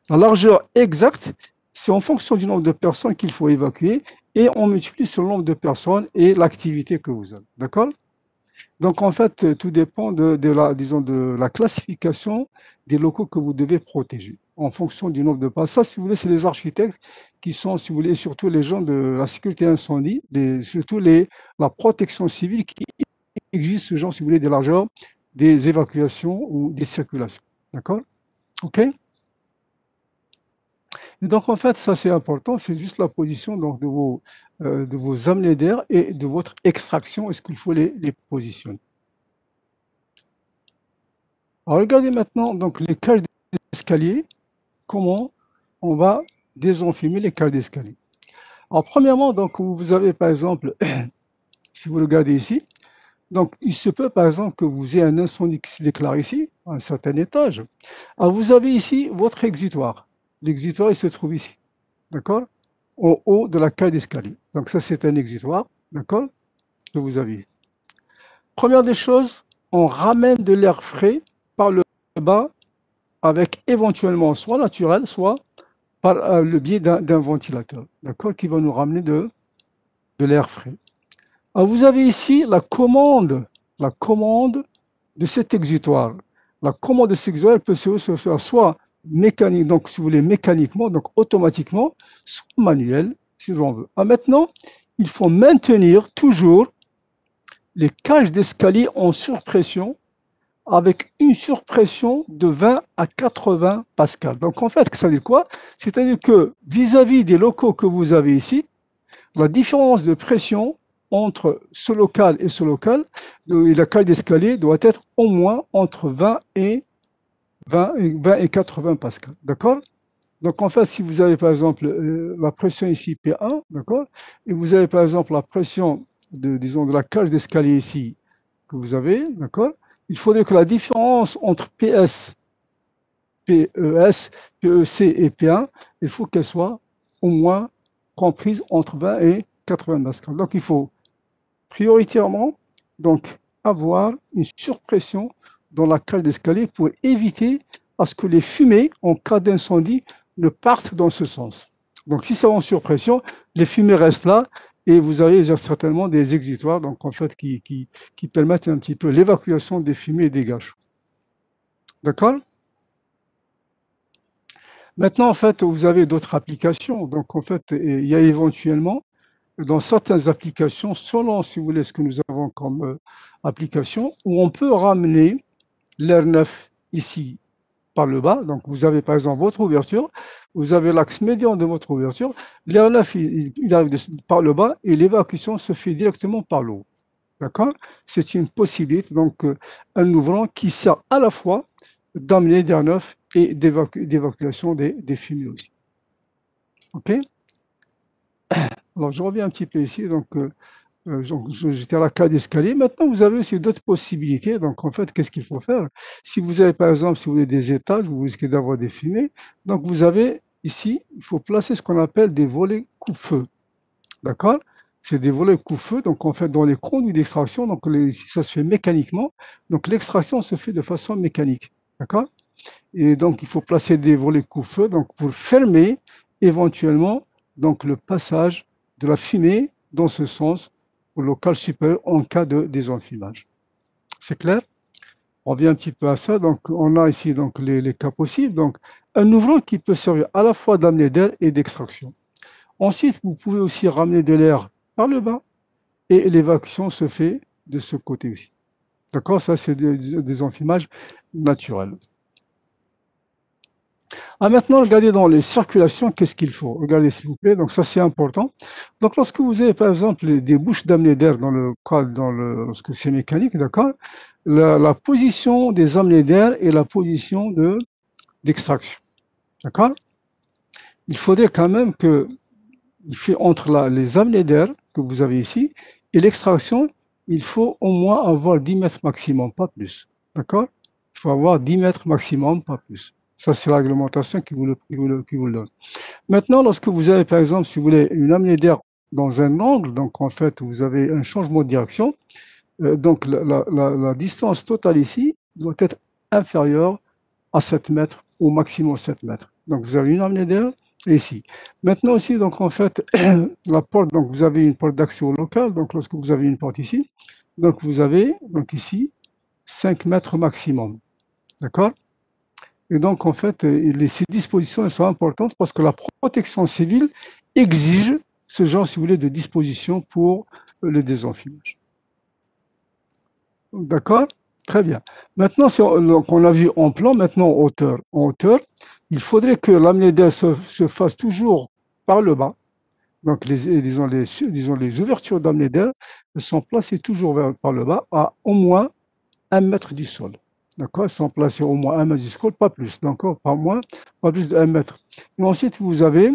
largeur exacte, c'est en fonction du nombre de personnes qu'il faut évacuer et on multiplie sur le nombre de personnes et l'activité que vous avez. D'accord? Donc, en fait, tout dépend de la classification des locaux que vous devez protéger en fonction du nombre de pas. Ça, si vous voulez, c'est les architectes qui sont, si vous voulez, surtout les gens de la sécurité incendie, surtout la protection civile qui exige ce genre, si vous voulez, des largeurs, des évacuations ou des circulations. D'accord? OK? Et donc, en fait, ça, c'est important. C'est juste la position donc, de vos amenés d'air et de votre extraction. Est-ce qu'il faut les positionner? Alors, regardez maintenant donc, les cages d'escalier, comment on va désenfumer les cages d'escalier. Alors, premièrement, donc, vous avez par exemple, si vous regardez ici, donc il se peut par exemple que vous ayez un incendie qui se déclare ici, à un certain étage. Alors, vous avez ici votre exutoire. L'exutoire, il se trouve ici, d'accord? Au haut de la cage d'escalier. Donc, ça, c'est un exutoire, d'accord? Que vous avez. Première des choses, on ramène de l'air frais par le bas avec éventuellement soit naturel, soit par le biais d'un ventilateur, d'accord, qui va nous ramener de l'air frais. Alors, vous avez ici la commande de cet exutoire. La commande de cet exutoire peut se faire soit mécanique, donc si vous voulez mécaniquement, donc automatiquement, soit manuel, si l'on veut. Alors maintenant, il faut maintenir toujours les cages d'escalier en surpression avec une surpression de 20 à 80 pascal. Donc en fait, ça veut dire quoi? C'est-à-dire que vis-à-vis des locaux que vous avez ici, la différence de pression entre ce local et ce local, et la cage d'escalier doit être au moins entre 20 et 80 pascal. D'accord? Donc en fait, si vous avez par exemple la pression ici P1, d'accord, et vous avez par exemple la pression disons, de la cage d'escalier ici que vous avez, d'accord, il faudrait que la différence entre PS, PES, PEC et P1, il faut qu'elle soit au moins comprise entre 20 et 80 pascal. Donc il faut prioritairement donc, avoir une surpression dans la cage d'escalier pour éviter à ce que les fumées, en cas d'incendie, ne partent dans ce sens. Donc, si c'est en surpression, les fumées restent là et vous avez certainement des exutoires donc, en fait, qui permettent un petit peu l'évacuation des fumées et des gaz chauds. D'accord? Maintenant, en fait, vous avez d'autres applications. Donc, en fait, il y a éventuellement dans certaines applications, selon, si vous voulez, ce que nous avons comme application, où on peut ramener l'air neuf ici par le bas. Donc, vous avez par exemple votre ouverture, vous avez l'axe médian de votre ouverture, l'air neuf, il arrive par le bas et l'évacuation se fait directement par le haut. D'accord? C'est une possibilité, donc un ouvrant qui sert à la fois d'amener d'air neuf et d'évacuation des fumées aussi. OK? Alors, je reviens un petit peu ici. Donc, j'étais à la cage d'escalier. Maintenant, vous avez aussi d'autres possibilités. Donc, en fait, qu'est-ce qu'il faut faire? Si vous avez, par exemple, si vous avez des étages, vous risquez d'avoir des fumées. Donc, vous avez ici, il faut placer ce qu'on appelle des volets coupe-feu. D'accord? C'est des volets coupe-feu. Donc, en fait, dans les conduits d'extraction, donc, ici, ça se fait mécaniquement. Donc, l'extraction se fait de façon mécanique. D'accord? Et donc, il faut placer des volets coupe-feu donc pour fermer éventuellement donc le passage de la fumée dans ce sens au local supérieur en cas de désenfumage. C'est clair? On revient un petit peu à ça. Donc, on a ici donc les cas possibles. Donc, un ouvrant qui peut servir à la fois d'amener d'air et d'extraction. Ensuite, vous pouvez aussi ramener de l'air par le bas et l'évacuation se fait de ce côté aussi. D'accord? Ça, c'est des enfumages naturels. Ah, maintenant, regardez dans les circulations, qu'est-ce qu'il faut? Regardez, s'il vous plaît. Donc, ça, c'est important. Donc, lorsque vous avez, par exemple, des bouches d'amener d'air lorsque c'est mécanique, d'accord? La position des amenés d'air et la position d'extraction. D'accord? Il faudrait quand même que, il fait entre les amenés d'air que vous avez ici et l'extraction, il faut au moins avoir 10 mètres maximum, pas plus. D'accord? Il faut avoir 10 mètres maximum, pas plus. Ça, c'est la réglementation qui vous le donne. Maintenant, lorsque vous avez, par exemple, si vous voulez, une amenée d'air dans un angle, donc en fait, vous avez un changement de direction, donc la distance totale ici doit être inférieure à 7 mètres, au maximum 7 mètres. Donc vous avez une amenée d'air ici. Maintenant aussi, donc en fait, la porte, donc vous avez une porte d'accès au local, donc lorsque vous avez une porte ici, donc vous avez donc ici 5 mètres maximum. D'accord? Et donc, en fait, ces dispositions elles sont importantes parce que la protection civile exige ce genre, si vous voulez, de dispositions pour le désenfumage. D'accord? Très bien. Maintenant, donc on a vu en plan, maintenant en hauteur. En hauteur, il faudrait que l'amener d'air se fasse toujours par le bas. Donc, disons, les ouvertures d'amener d'air sont placées toujours par le bas à au moins 1 mètre du sol. D'accord? Elles sont placées au moins 1 mètre du sol, pas plus. D'accord? Pas plus de 1 mètre. Et ensuite, vous avez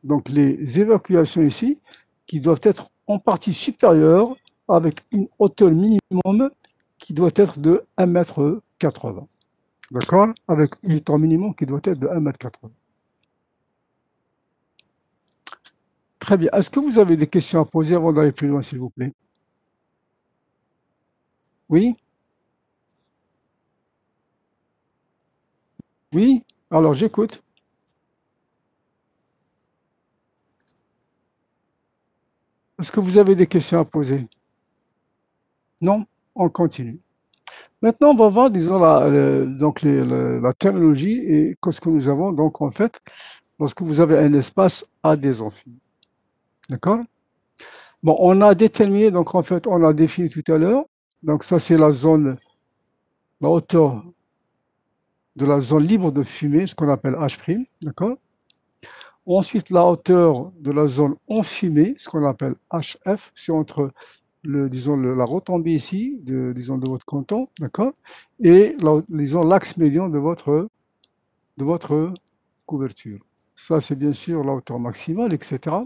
donc les évacuations ici qui doivent être en partie supérieures avec une hauteur minimum qui doit être de 1,80 m. D'accord? Avec une hauteur minimum qui doit être de 1,80 m. Très bien. Est-ce que vous avez des questions à poser avant d'aller plus loin, s'il vous plaît? Oui? Oui? Alors, j'écoute. Est-ce que vous avez des questions à poser? Non? On continue. Maintenant, on va voir, disons, la terminologie et ce que nous avons. Donc, en fait, lorsque vous avez un espace à désenfumer. D'accord? Bon, on a déterminé, donc en fait, on a défini tout à l'heure. Donc, ça, c'est la hauteur de la zone libre de fumée, ce qu'on appelle H', d'accord? Ensuite, la hauteur de la zone enfumée, ce qu'on appelle HF, c'est entre la retombée ici, de votre canton, d'accord? Et, disons, l'axe médian de votre couverture. Ça, c'est bien sûr la hauteur maximale, etc.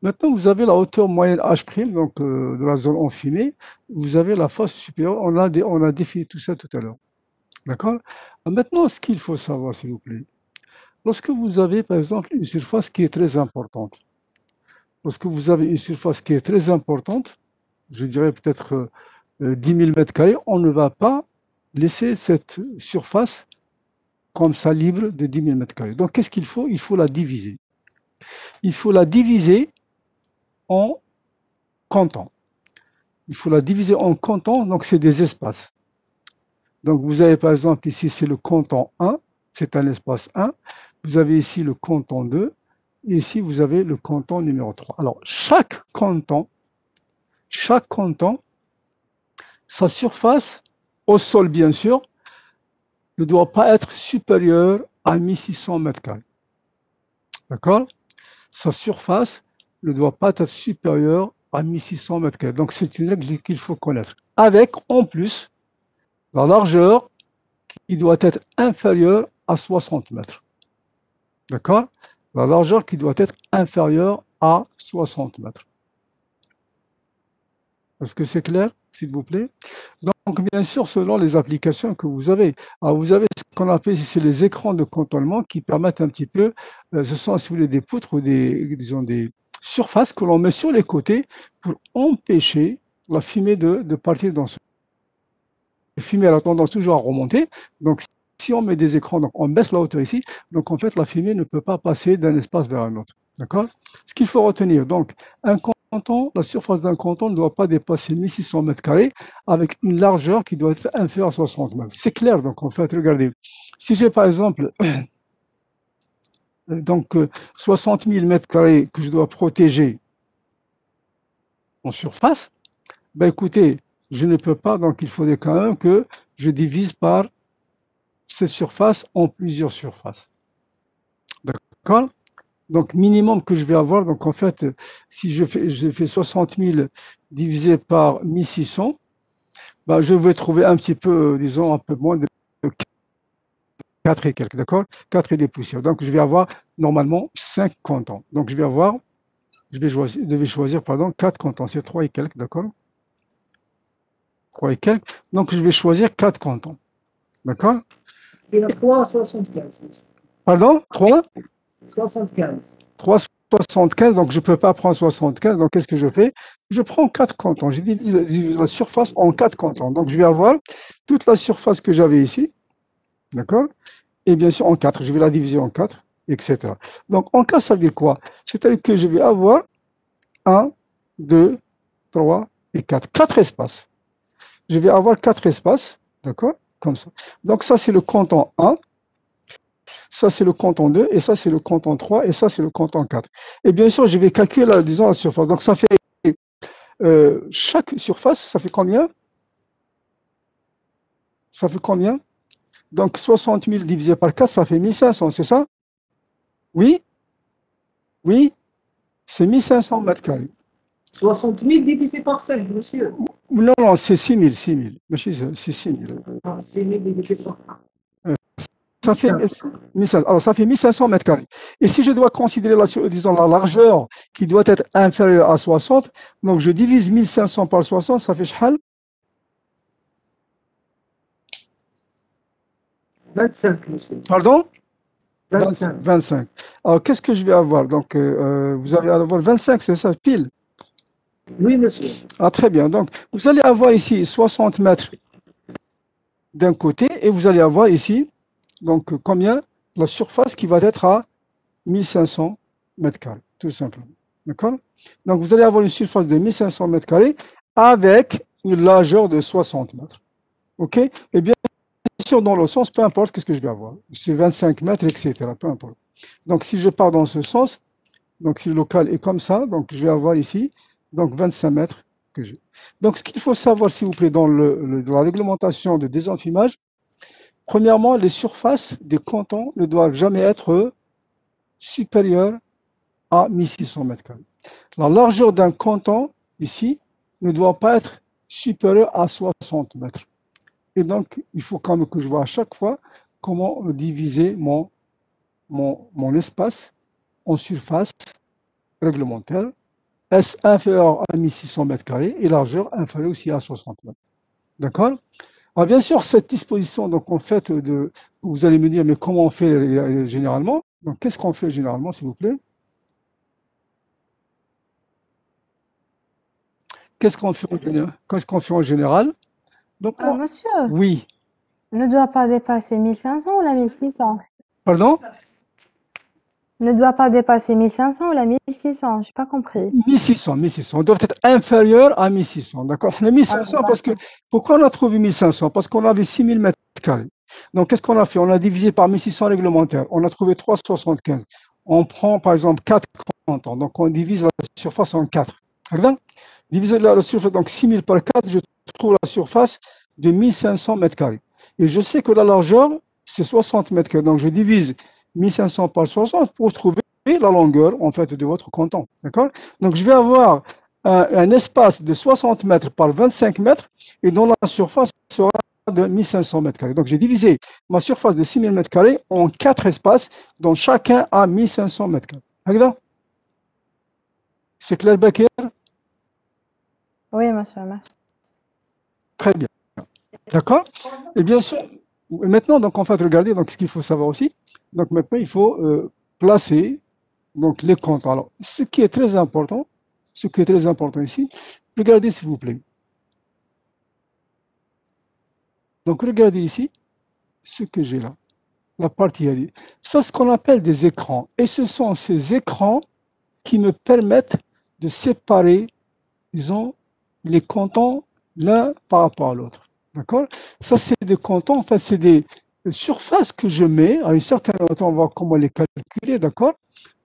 Maintenant, vous avez la hauteur moyenne H', donc de la zone enfumée. Vous avez la face supérieure. On a défini tout ça tout à l'heure. D'accord? Maintenant, ce qu'il faut savoir, s'il vous plaît, lorsque vous avez, par exemple, une surface qui est très importante, lorsque vous avez une surface qui est très importante, je dirais peut-être 10 000 m², on ne va pas laisser cette surface comme ça libre de 10 000 m². Donc, qu'est-ce qu'il faut? Il faut la diviser. Il faut la diviser en cantons. Il faut la diviser en cantons, donc c'est des espaces. Donc, vous avez par exemple ici, c'est le canton 1, c'est un espace 1. Vous avez ici le canton 2, et ici, vous avez le canton numéro 3. Alors, chaque canton, sa surface, au sol bien sûr, ne doit pas être supérieure à 1600 m². D'accord? Sa surface ne doit pas être supérieure à 1600 m². Donc, c'est une règle qu'il faut connaître. Avec, en plus, la largeur qui doit être inférieure à 60 mètres. D'accord? La largeur qui doit être inférieure à 60 mètres. Est-ce que c'est clair, s'il vous plaît? Donc, bien sûr, selon les applications que vous avez. Alors, vous avez ce qu'on appelle ici les écrans de cantonnement qui permettent un petit peu, ce sont, si vous voulez, des poutres ou des surfaces que l'on met sur les côtés pour empêcher la fumée de partir dans ce. La fumée, elle a tendance toujours à remonter. Donc, si on met des écrans, donc on baisse la hauteur ici, donc en fait, la fumée ne peut pas passer d'un espace vers un autre. D'accord? Ce qu'il faut retenir, donc, un canton, la surface d'un canton ne doit pas dépasser 1600 mètres carrés avec une largeur qui doit être inférieure à 60 mètres. C'est clair, donc en fait, regardez. Si j'ai par exemple donc 60 000 mètres carrés que je dois protéger en surface, ben écoutez, je ne peux pas, donc il faudrait quand même que je divise par cette surface en plusieurs surfaces. D'accord? Donc minimum que je vais avoir, donc en fait, si je fais 60 000 divisé par 1600, ben je vais trouver un petit peu, disons, un peu moins de 4 et quelques, d'accord? 4 et des poussières. Donc je vais avoir normalement 5 cantons. Donc je vais choisir, pardon, 4 cantons, c'est 3 et quelques, d'accord? 3 et quelques. Donc je vais choisir 4 cantons. D'accord? Il y a 3,75. Pardon? 3? 75. 3,75, donc je ne peux pas prendre 75, donc qu'est-ce que je fais? Je prends 4 cantons, je divise la surface en 4 cantons. Donc je vais avoir toute la surface que j'avais ici, d'accord? Et bien sûr en 4, je vais la diviser en 4, etc. Donc en 4, ça veut dire quoi? C'est-à-dire que je vais avoir 1, 2, 3 et 4. 4 espaces. Je vais avoir 4 espaces, d'accord? Comme ça. Donc ça, c'est le canton 1. Ça, c'est le canton 2, et ça, c'est le canton 3, et ça, c'est le canton 4. Et bien sûr, je vais calculer, disons, la surface. Donc, ça fait, chaque surface, ça fait combien? Ça fait combien? Donc, 60 000 divisé par 4, ça fait 1500, c'est ça? Oui? Oui? C'est 1500 mètres carrés. 60 000 divisé par 5, monsieur. Non, non, c'est 6 000, 6 000. Monsieur, c'est 6 000. Ah, 6 000 divisé par Ça fait 500. 1500, alors ça fait 1500 mètres carrés. Et si je dois considérer disons, la largeur qui doit être inférieure à 60, donc je divise 1500 par 60, ça fait shahal? 25, monsieur. Pardon? 25. 25. Alors qu'est-ce que je vais avoir? Donc vous allez avoir 25, c'est ça, pile. Oui, monsieur. Ah très bien. Donc vous allez avoir ici 60 mètres d'un côté et vous allez avoir ici, donc combien? La surface qui va être à 1500 mètres carrés, tout simplement. D'accord? Donc, vous allez avoir une surface de 1500 mètres carrés avec une largeur de 60 mètres. OK? Et bien sûr, dans le sens, peu importe qu'est-ce que je vais avoir. C'est 25 mètres, etc. Peu importe. Donc, si je pars dans ce sens, donc si le local est comme ça, donc je vais avoir ici, donc 25 mètres que j'ai. Donc, ce qu'il faut savoir, s'il vous plaît, dans la réglementation de désenfumage, premièrement, les surfaces des cantons ne doivent jamais être supérieures à 1600 mètres carrés. La largeur d'un canton, ici, ne doit pas être supérieure à 60 mètres. Et donc, il faut quand même que je vois à chaque fois comment diviser mon espace en surface réglementaire. Est inférieur à 1600 mètres carrés et largeur inférieure aussi à 60 mètres. D'accord? Alors, bien sûr, cette disposition, donc, en fait, vous allez me dire, mais comment on fait généralement? Donc, qu'est-ce qu'on fait généralement, s'il vous plaît? Qu'est-ce qu'on fait en général? Qu'est-ce qu'on fait en général? Donc, Monsieur, oui. ne doit pas dépasser 1500 ou la 1600? Pardon? Ne doit pas dépasser 1500 ou la 1600? J'ai pas compris. 1600, 1600. On doit être inférieur à 1600. D'accord? On a 1500 parce que, pourquoi on a trouvé 1500? Parce qu'on avait 6000 mètres carrés. Donc, qu'est-ce qu'on a fait? On a divisé par 1600 réglementaires. On a trouvé 3,75. On prend, par exemple, 4 cantons. Donc, on divise la surface en 4. D'accord? Diviser la surface, donc 6000 par 4, je trouve la surface de 1500 mètres carrés. Et je sais que la largeur, c'est 60 mètres carrés. Donc, je divise 1500 par 60 pour trouver la longueur, en fait, de votre canton. D'accord? Donc, je vais avoir un espace de 60 mètres par 25 mètres et dont la surface sera de 1500 mètres carrés. Donc, j'ai divisé ma surface de 6000 mètres carrés en 4 espaces, dont chacun a 1500 mètres carrés. D'accord? C'est clair, Bakir? Oui, monsieur, merci. Très bien. D'accord? Et bien sûr, maintenant, donc, en fait, regardez, donc, ce qu'il faut savoir aussi. Donc, maintenant, il faut placer donc, les comptes. Alors, ce qui est très important ici, regardez, s'il vous plaît. Donc, regardez ici. ce que j'ai là, la partie LED. Ça, c'est ce qu'on appelle des écrans. Et ce sont ces écrans qui me permettent de séparer, disons, les cantons l'un par rapport à l'autre. D'accord? Ça, c'est des cantons, en fait, c'est des surfaces que je mets à une certaine hauteur, on va voir comment les calculer, d'accord?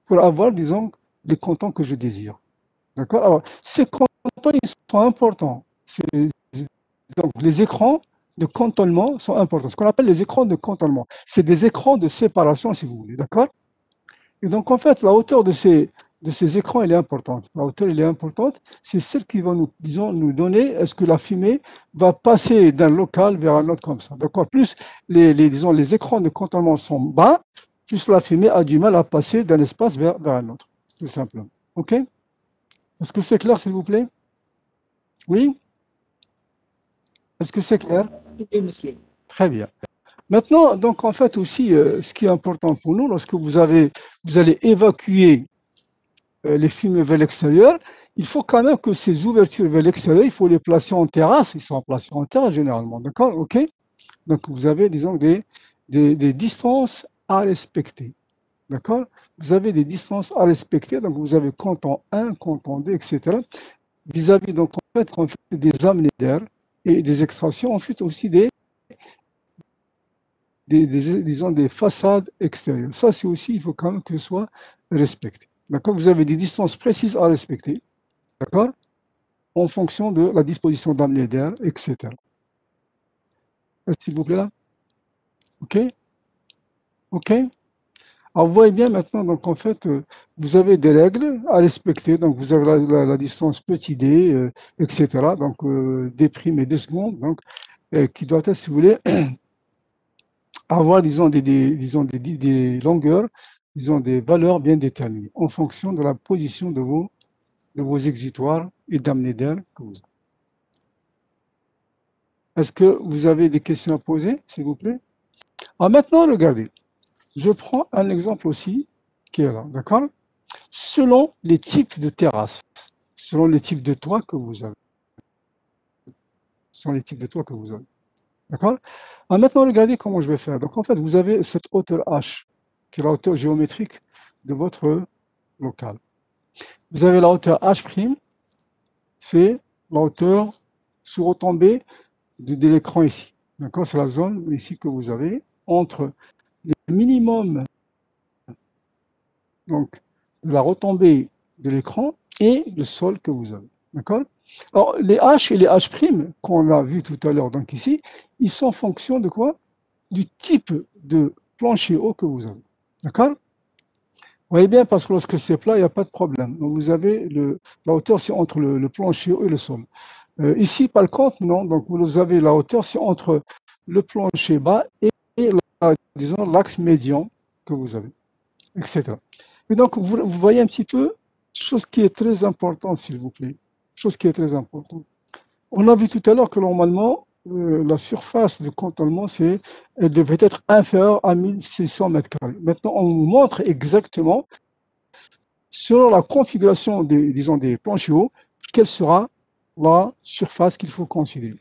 Pour avoir, disons, les cantons que je désire. D'accord? Alors, ces cantons, ils sont importants. Donc, les écrans de cantonnement sont importants. Ce qu'on appelle les écrans de cantonnement. C'est des écrans de séparation, si vous voulez. D'accord? Et donc, en fait, la hauteur de ces écrans, elle est importante. La hauteur, elle est importante. C'est celle qui va nous, disons, nous donner est-ce que la fumée va passer d'un local vers un autre comme ça. D'accord? Plus disons, les écrans de cantonnement sont bas, plus la fumée a du mal à passer d'un espace vers un autre. Tout simplement. OK? Est-ce que c'est clair, s'il vous plaît? Oui? Est-ce que c'est clair? Oui, monsieur. Très bien. Maintenant, donc en fait aussi, ce qui est important pour nous, lorsque vous allez évacuer les fumées vers l'extérieur, il faut quand même que ces ouvertures vers l'extérieur, il faut les placer en terrasse. Ils sont placés en terrasse généralement, d'accord? OK? Donc vous avez, disons, des distances à respecter. D'accord? Vous avez des distances à respecter, donc vous avez canton 1, canton 2, etc. Vis-à-vis, donc en fait, quand on fait des amenées d'air et des extractions, on fait aussi disons, des façades extérieures. Ça, c'est aussi, il faut quand même que ce soit respecté. D'accord? Vous avez des distances précises à respecter, d'accord? En fonction de la disposition d'amener d'air, etc. S'il vous plaît, là? OK? OK? Alors, vous voyez bien maintenant, donc en fait, vous avez des règles à respecter. Donc, vous avez la distance petit d, etc. Donc, des primes et des secondes, donc, qui doit être, si vous voulez, avoir, disons, des longueurs, disons, des valeurs bien déterminées en fonction de la position de vos exutoires et d'amener d'air que vous avez. Est-ce que vous avez des questions à poser, s'il vous plaît? Alors maintenant, regardez, je prends un exemple aussi qui est là, d'accord? Selon les types de terrasses, selon les types de toits que vous avez. Selon les types de toits que vous avez. D'accord? Alors maintenant, regardez comment je vais faire. Donc en fait, vous avez cette hauteur H, qui est la hauteur géométrique de votre local. Vous avez la hauteur H', c'est la hauteur sous retombée de l'écran ici. D'accord? C'est la zone ici que vous avez entre le minimum donc, de la retombée de l'écran et le sol que vous avez. D'accord? Alors, les H et les H' qu'on a vu tout à l'heure, donc ici, ils sont en fonction de quoi? Du type de plancher haut que vous avez. D'accord? Vous voyez bien, parce que lorsque c'est plat, il n'y a pas de problème. Donc, vous avez la hauteur, c'est entre le plancher haut et le sol. Ici, par contre, non. Donc, vous avez la hauteur, c'est entre le plancher bas et disons, l'axe médian que vous avez, etc. Et donc, vous voyez un petit peu, chose qui est très importante, s'il vous plaît. Chose qui est très importante. On a vu tout à l'heure que normalement, la surface de cantonnement, elle devait être inférieure à 1600 mètres carrés. Maintenant, on vous montre exactement, selon la configuration disons, des planchers hauts, quelle sera la surface qu'il faut considérer.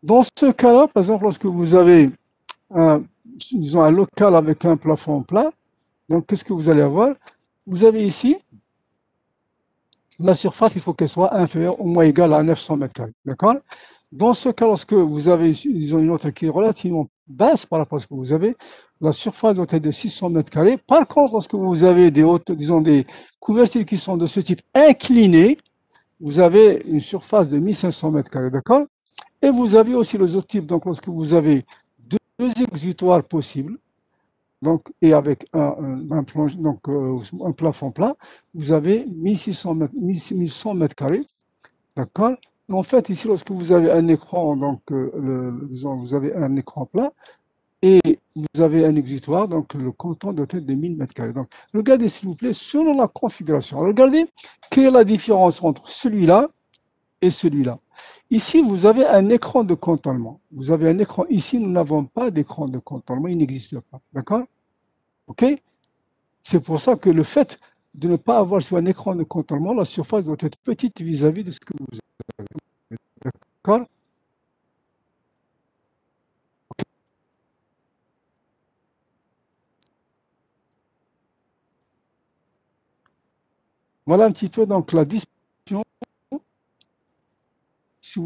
Dans ce cas-là, par exemple, lorsque vous avez disons, un local avec un plafond plat, donc qu'est-ce que vous allez avoir? Vous avez ici la surface, il faut qu'elle soit inférieure au moins égale à 900 mètres carrés. D'accord? Dans ce cas, lorsque vous avez disons, une autre qui est relativement basse par rapport à ce que vous avez, la surface doit être de 600 mètres carrés. Par contre, lorsque vous avez disons, des couvertures qui sont de ce type inclinées, vous avez une surface de 1500 mètres carrés. D'accord? Et vous avez aussi les autres types. Donc, lorsque vous avez deux exutoires possibles, donc, et avec un plafond plat, vous avez 1100 mètres carrés. D'accord? En fait, ici, lorsque vous avez un écran, donc, disons, vous avez un écran plat et vous avez un exutoire, donc le canton doit être de 1000 mètres carrés. Donc, regardez, s'il vous plaît, selon la configuration. Regardez, quelle est la différence entre celui-là et celui-là? Ici, vous avez un écran de cantonnement. Vous avez un écran. Ici, nous n'avons pas d'écran de cantonnement. Il n'existe pas. D'accord? OK? C'est pour ça que le fait de ne pas avoir sur un écran de cantonnement, la surface doit être petite vis-à-vis de ce que vous avez. D'accord? Voilà un petit peu donc la dispersion. Si vous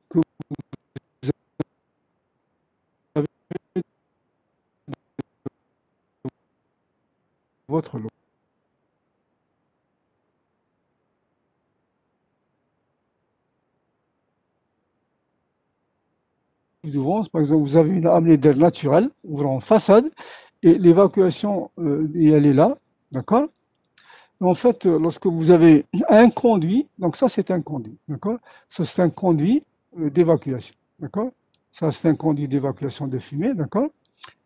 que vous avez votre lot. Devant, par exemple, vous avez une amenée d'air naturelle, ouvrant en façade, et l'évacuation, elle est là, d'accord? En fait, lorsque vous avez un conduit, donc ça c'est un conduit, d'accord? Ça c'est un conduit d'évacuation, d'accord? Ça c'est un conduit d'évacuation de fumée, d'accord?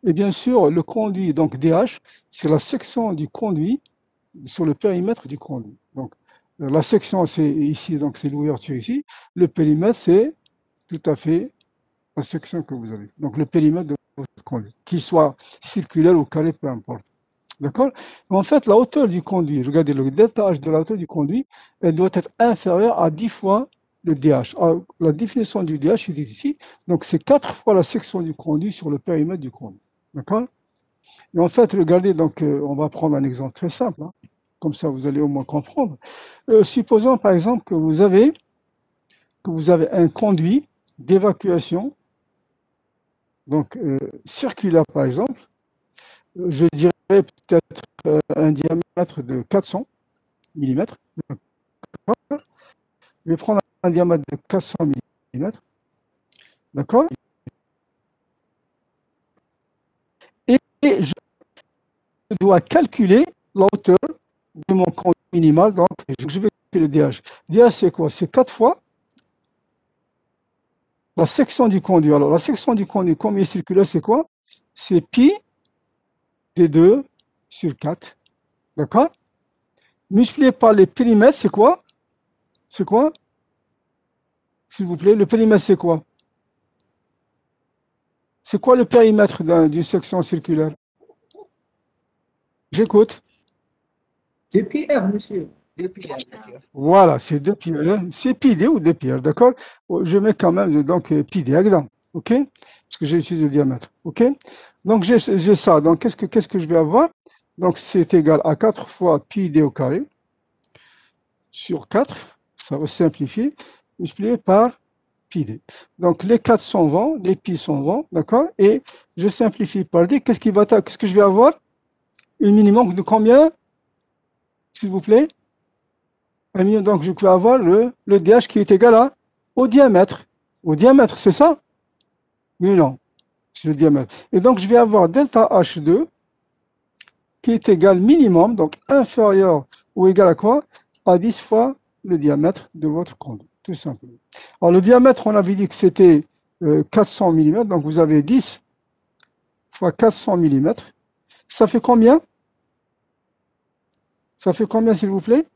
Et bien sûr, le conduit, donc DH, c'est la section du conduit sur le périmètre du conduit. Donc, la section c'est ici, donc c'est l'ouverture ici. Le périmètre c'est tout à fait la section que vous avez. Donc, le périmètre de votre conduit, qu'il soit circulaire ou carré, peu importe. D'accord? En fait, la hauteur du conduit, regardez, le delta H de la hauteur du conduit, elle doit être inférieure à 10 fois le DH. Alors, la définition du DH, il est ici. Donc, c'est 4 fois la section du conduit sur le périmètre du conduit. D'accord? Et en fait, regardez, donc, on va prendre un exemple très simple. Hein. Comme ça, vous allez au moins comprendre. Supposons, par exemple, que vous avez un conduit d'évacuation, donc circulaire, par exemple. Je dirais peut-être un diamètre de 400 millimètres. Je vais prendre un diamètre de 400 millimètres. D'accord? Et je dois calculer la hauteur de mon conduit minimal. Donc, je vais calculer le DH. DH, c'est quoi? C'est 4 fois la section du conduit. Alors, la section du conduit, comme il est circulaire, c'est quoi? C'est pi d2 sur 4. D'accord? Multiplié par les périmètres, c'est quoi? C'est quoi? S'il vous plaît, le périmètre, c'est quoi? C'est quoi le périmètre d'une section circulaire? J'écoute. 2 PR, monsieur. Voilà, c'est 2 pi r. C'est pi d ou 2 pi r, d'accord? Je mets quand même donc pi d dedans, ok? Parce que j'ai utilisé le diamètre, ok? Donc j'ai ça. Donc qu'est-ce que je vais avoir? Donc c'est égal à 4 fois pi d au carré sur 4, ça va simplifier, multiplié par pi d. Donc les 4 s'en vont, les pi s'en vont, d'accord? Et je simplifie par d. Qu'est-ce que je vais avoir? Un minimum de combien, s'il vous plaît? Un minimum, donc je vais avoir le DH qui est égal au diamètre. Au diamètre, c'est ça? Oui ou non? C'est le diamètre. Et donc je vais avoir delta H2 qui est égal minimum, donc inférieur ou égal à quoi? À 10 fois le diamètre de votre conduit, tout simplement. Alors le diamètre, on avait dit que c'était 400 mm, donc vous avez 10 fois 400 mm. Ça fait combien? Ça fait combien, s'il vous plaît?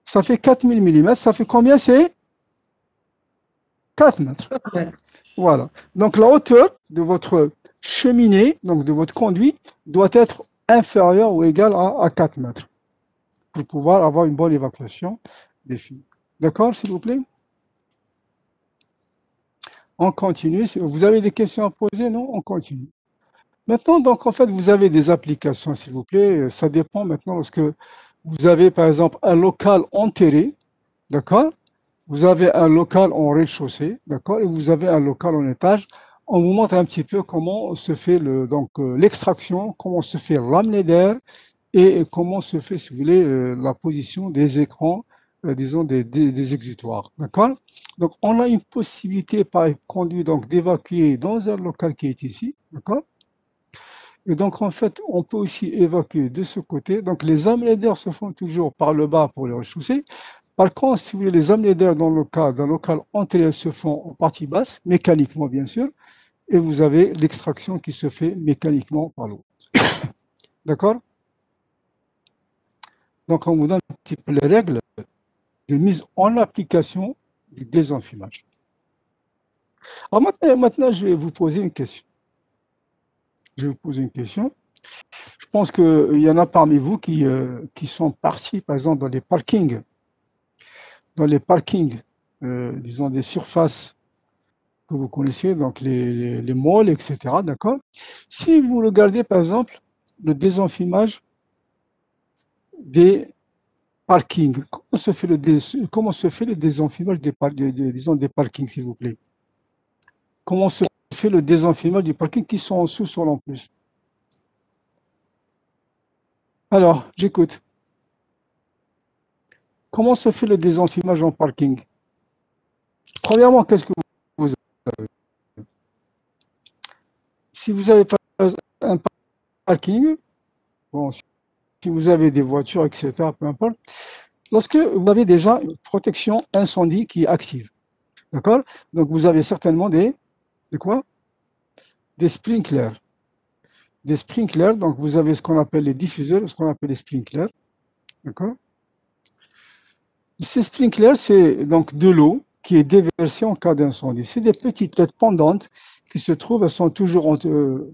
Ça fait 4000 mm. Ça fait combien? C'est 4 mètres. 4 mètres. Voilà. Donc la hauteur de votre cheminée, donc de votre conduit, doit être inférieure ou égale à 4 mètres pour pouvoir avoir une bonne évacuation des fumes. D'accord, s'il vous plaît? On continue. Vous avez des questions à poser? Non? On continue. Maintenant, donc, en fait, vous avez des applications, s'il vous plaît. Ça dépend maintenant lorsque vous avez, par exemple, un local enterré, d'accord? Vous avez un local en rez-de-chaussée, d'accord? Et vous avez un local en étage. On vous montre un petit peu comment se fait l'extraction, comment se fait l'amener d'air et comment se fait, si vous voulez, la position des écrans, disons, des exutoires, d'accord? Donc, on a une possibilité par conduit donc d'évacuer dans un local qui est ici, d'accord? Et donc, en fait, on peut aussi évacuer de ce côté. Donc, les amenés d'air se font toujours par le bas pour les rez-de-chaussée. Par contre, si vous voulez, les amenés d'air dans le cas d'un local enterré se font en partie basse, mécaniquement bien sûr, et vous avez l'extraction qui se fait mécaniquement par l'eau. D'accord? Donc, on vous donne un petit peu les règles de mise en application du désenfumage. Alors maintenant, je vais vous poser une question. Je vais vous poser une question. Je pense qu'il y en a parmi vous qui sont partis, par exemple, dans les parkings, disons, des surfaces que vous connaissez, donc les malls, etc. D'accord? Si vous regardez, par exemple, le désenfumage des parkings. Comment se fait le désenfumage disons, des parkings, s'il vous plaît? Comment se fait le désenfumage des parkings qui sont en sous-sol en plus? Alors, j'écoute. Comment se fait le désenfumage en parking? Premièrement, qu'est-ce que vous avez? Si vous avez pas un parking, bon, si vous avez des voitures, etc., peu importe, lorsque vous avez déjà une protection incendie qui est active, d'accord? Donc, vous avez certainement des quoi? Des sprinklers. Des sprinklers, donc vous avez ce qu'on appelle les diffuseurs, ce qu'on appelle les sprinklers, d'accord? Ces sprinklers, c'est donc de l'eau qui est déversée en cas d'incendie. C'est des petites têtes pendantes qui se trouvent, elles sont toujours,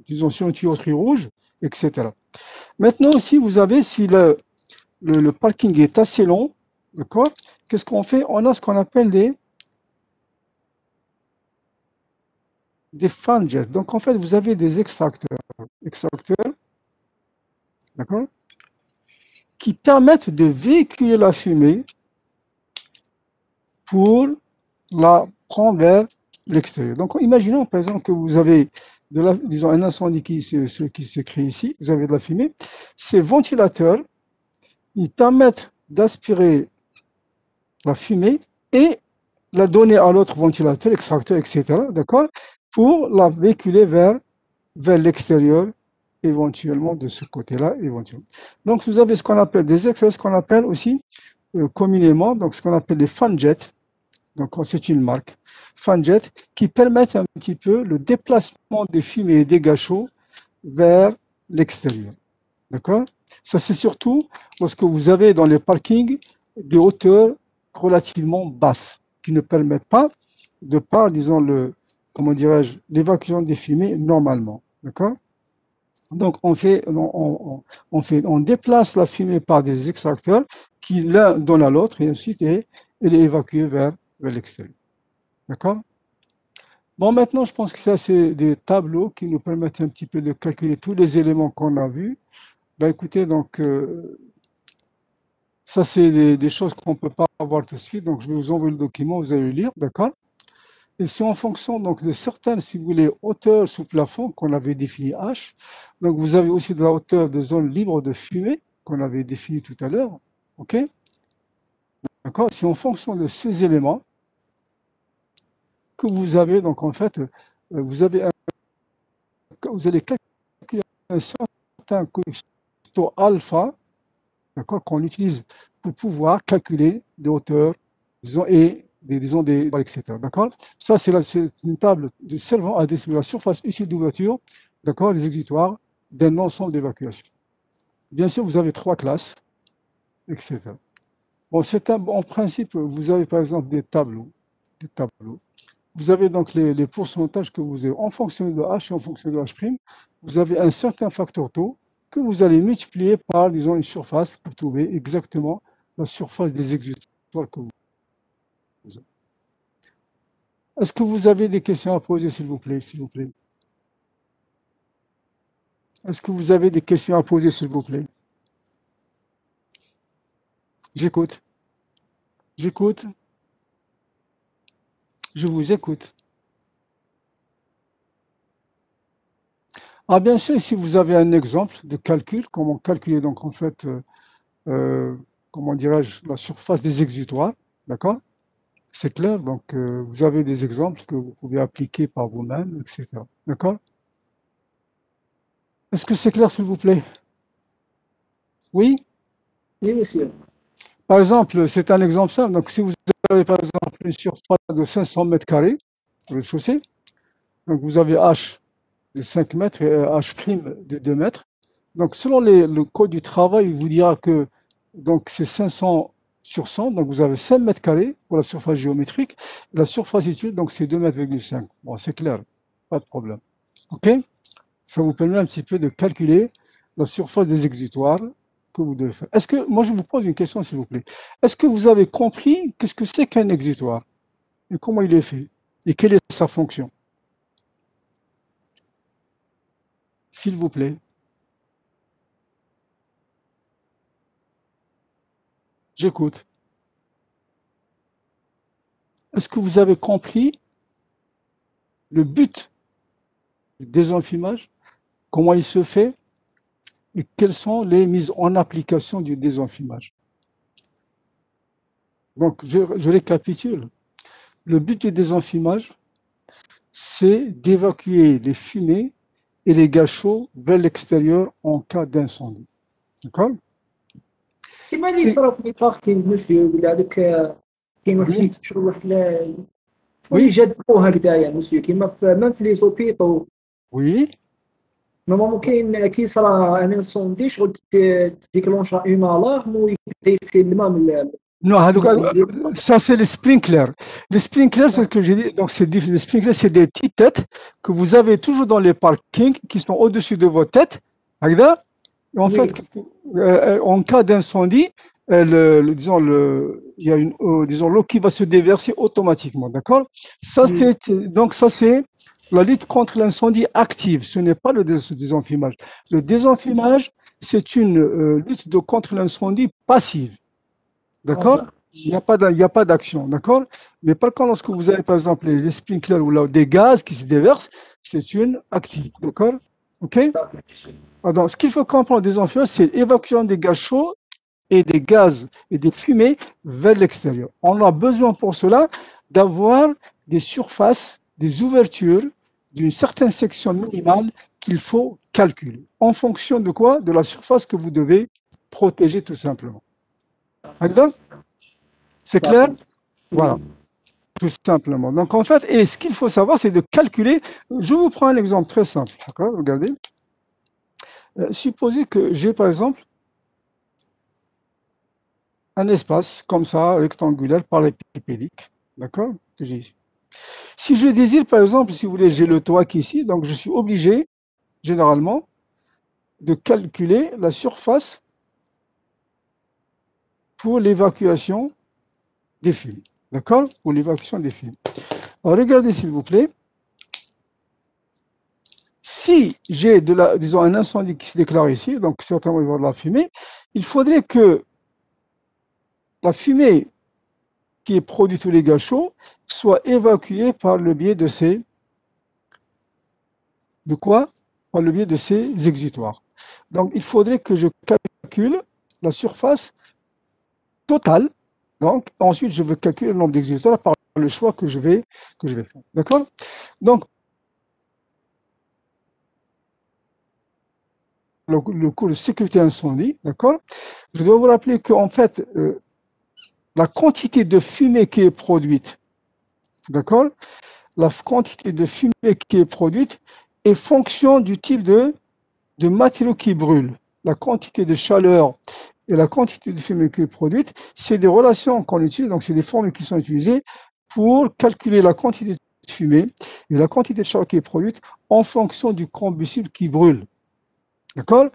disons, sur une tuyauterie rouge, etc. Maintenant aussi, vous avez, si le parking est assez long, d'accord, qu'est-ce qu'on fait? On a ce qu'on appelle des fan jets. Donc, en fait, vous avez des extracteurs, d'accord, qui permettent de véhiculer la fumée pour la prendre vers l'extérieur. Donc, imaginons par exemple que vous avez disons, un incendie qui se crée ici, vous avez de la fumée. Ces ventilateurs, ils permettent d'aspirer la fumée et la donner à l'autre ventilateur, extracteur, etc., d'accord, pour la véhiculer vers l'extérieur, éventuellement de ce côté-là, éventuellement. Donc, vous avez ce qu'on appelle des extraits, ce qu'on appelle aussi communément, donc ce qu'on appelle des fan jets. Donc, c'est une marque, Fanjet, qui permettent un petit peu le déplacement des fumées et des gaz chauds vers l'extérieur. D'accord? Ça, c'est surtout lorsque vous avez dans les parkings des hauteurs relativement basses qui ne permettent pas de par, disons, comment dirais-je, l'évacuation des fumées normalement. D'accord? Donc, on déplace la fumée par des extracteurs qui l'un donne à l'autre et ensuite elle est évacuée vers l'extérieur. D'accord? Bon, maintenant, je pense que ça, c'est des tableaux qui nous permettent un petit peu de calculer tous les éléments qu'on a vus. Ben, écoutez, donc, ça, c'est des choses qu'on ne peut pas avoir tout de suite. Donc, je vais vous envoyer le document, vous allez le lire, d'accord? Et c'est en fonction donc, de certaines, si vous voulez, hauteurs sous plafond qu'on avait défini H. Donc, vous avez aussi de la hauteur de zone libre de fumée qu'on avait définie tout à l'heure. OK? D'accord? C'est en fonction de ces éléments que vous avez, donc, en fait, vous avez vous allez calculer un certain coefficient alpha, d'accord, qu'on utilise pour pouvoir calculer des hauteurs, disons, et disons, etc. D'accord? Ça, c'est une table servant à déterminer la surface utile d'ouverture, d'accord, des exutoires d'un ensemble d'évacuation. Bien sûr, vous avez 3 classes, etc. Bon, en principe, vous avez par exemple des tableaux. Vous avez donc les pourcentages que vous avez en fonction de H et en fonction de H'. Vous avez un certain facteur taux que vous allez multiplier par, disons, une surface pour trouver exactement la surface des exutoires que vous avez. Est-ce que vous avez des questions à poser, s'il vous plaît, s'il vous plaît? Est-ce que vous avez des questions à poser, s'il vous plaît? J'écoute. J'écoute. Je vous écoute. Ah, bien sûr, si vous avez un exemple de calcul, comment calculer donc en fait, comment dirais-je, la surface des exutoires, d'accord? C'est clair, donc vous avez des exemples que vous pouvez appliquer par vous-même, etc. D'accord? Est-ce que c'est clair, s'il vous plaît? Oui? Oui, monsieur. Par exemple, c'est un exemple simple. Donc, si vous avez par exemple une surface de 500 mètres carrés, au rez-de-chaussée, donc vous avez H de 5 mètres et H' de 2 mètres. Donc, selon le code du travail, il vous dira que donc c'est 500 sur 100, donc vous avez 5 mètres carrés pour la surface géométrique. La surface utile, donc c'est 2,5 mètres. Bon, c'est clair, pas de problème. OK? Ça vous permet un petit peu de calculer la surface des exutoires que vous devez faire. Est-ce que, moi je vous pose une question s'il vous plaît. Est-ce que vous avez compris qu'est-ce que c'est qu'un exutoire et comment il est fait et quelle est sa fonction? S'il vous plaît. J'écoute. Est-ce que vous avez compris le but du désenfumage? Comment il se fait? Et quelles sont les mises en application du désenfumage? Donc, je récapitule. Le but du désenfumage, c'est d'évacuer les fumées et les gaz chauds vers l'extérieur en cas d'incendie. D'accord? كيما اللي صرا في باركينغ مسيو ولا هذاك كاين واحد Oui, شغل واحد شغل oui, يجدوا هكذايا مسيو كيما في ميم في لي زوبيطو oui. نورمالمون كاين كي صرا ان انسوندي شغل تديكلونشا اون الارم ويبدا يسيل الماء من Non, من- ça c'est les sprinklers. Les sprinklers, c'est ce que j'ai dit. Donc, les sprinklers, c'est des petites têtes que vous avez toujours dans les parkings qui sont au-dessus de votre tête. Regarde. Et en fait, en cas d'incendie, disons, il y a disons, l'eau qui va se déverser automatiquement. D'accord? Donc, ça, c'est la lutte contre l'incendie active. Ce n'est pas le désenfumage. Le désenfumage, c'est une lutte contre l'incendie passive. D'accord? Il n'y a pas d'action, d'accord? Mais par contre, lorsque vous avez par exemple les sprinklers ou là, des gaz qui se déversent, c'est une active, d'accord? OK? Alors, ce qu'il faut comprendre des désenfumage, c'est l'évacuation des gaz chauds et des gaz et des fumées vers l'extérieur. On a besoin pour cela d'avoir des surfaces, des ouvertures d'une certaine section minimale qu'il faut calculer. En fonction de quoi? De la surface que vous devez protéger tout simplement. D'accord? C'est clair? Voilà, tout simplement. Donc, en fait, et ce qu'il faut savoir, c'est de calculer. Je vous prends un exemple très simple. D'accord? Regardez. Supposez que j'ai, par exemple, un espace comme ça, rectangulaire, parallélépipédique. D'accord? Que j'ai ici. Si je désire, par exemple, si vous voulez, j'ai le toit qui est ici, donc je suis obligé, généralement, de calculer la surface pour l'évacuation des fumées. D'accord? Pour l'évacuation des fumées. Alors, regardez, s'il vous plaît. Si j'ai disons, un incendie qui se déclare ici, donc certainement il va y avoir de la fumée, il faudrait que la fumée qui est produite sous les gaz chauds soit évacuée par le biais de par le biais de ces exutoires. Donc il faudrait que je calcule la surface totale. Donc ensuite je veux calculer le nombre d'exutoires par le choix que je vais faire. D'accord? Donc le cours de sécurité incendie, d'accord? Je dois vous rappeler qu'en fait, la quantité de fumée qui est produite, d'accord? La quantité de fumée qui est produite est fonction du type de matériau qui brûle. La quantité de chaleur et la quantité de fumée qui est produite, c'est des relations qu'on utilise, donc c'est des formules qui sont utilisées pour calculer la quantité de fumée et la quantité de chaleur qui est produite en fonction du combustible qui brûle. D'accord?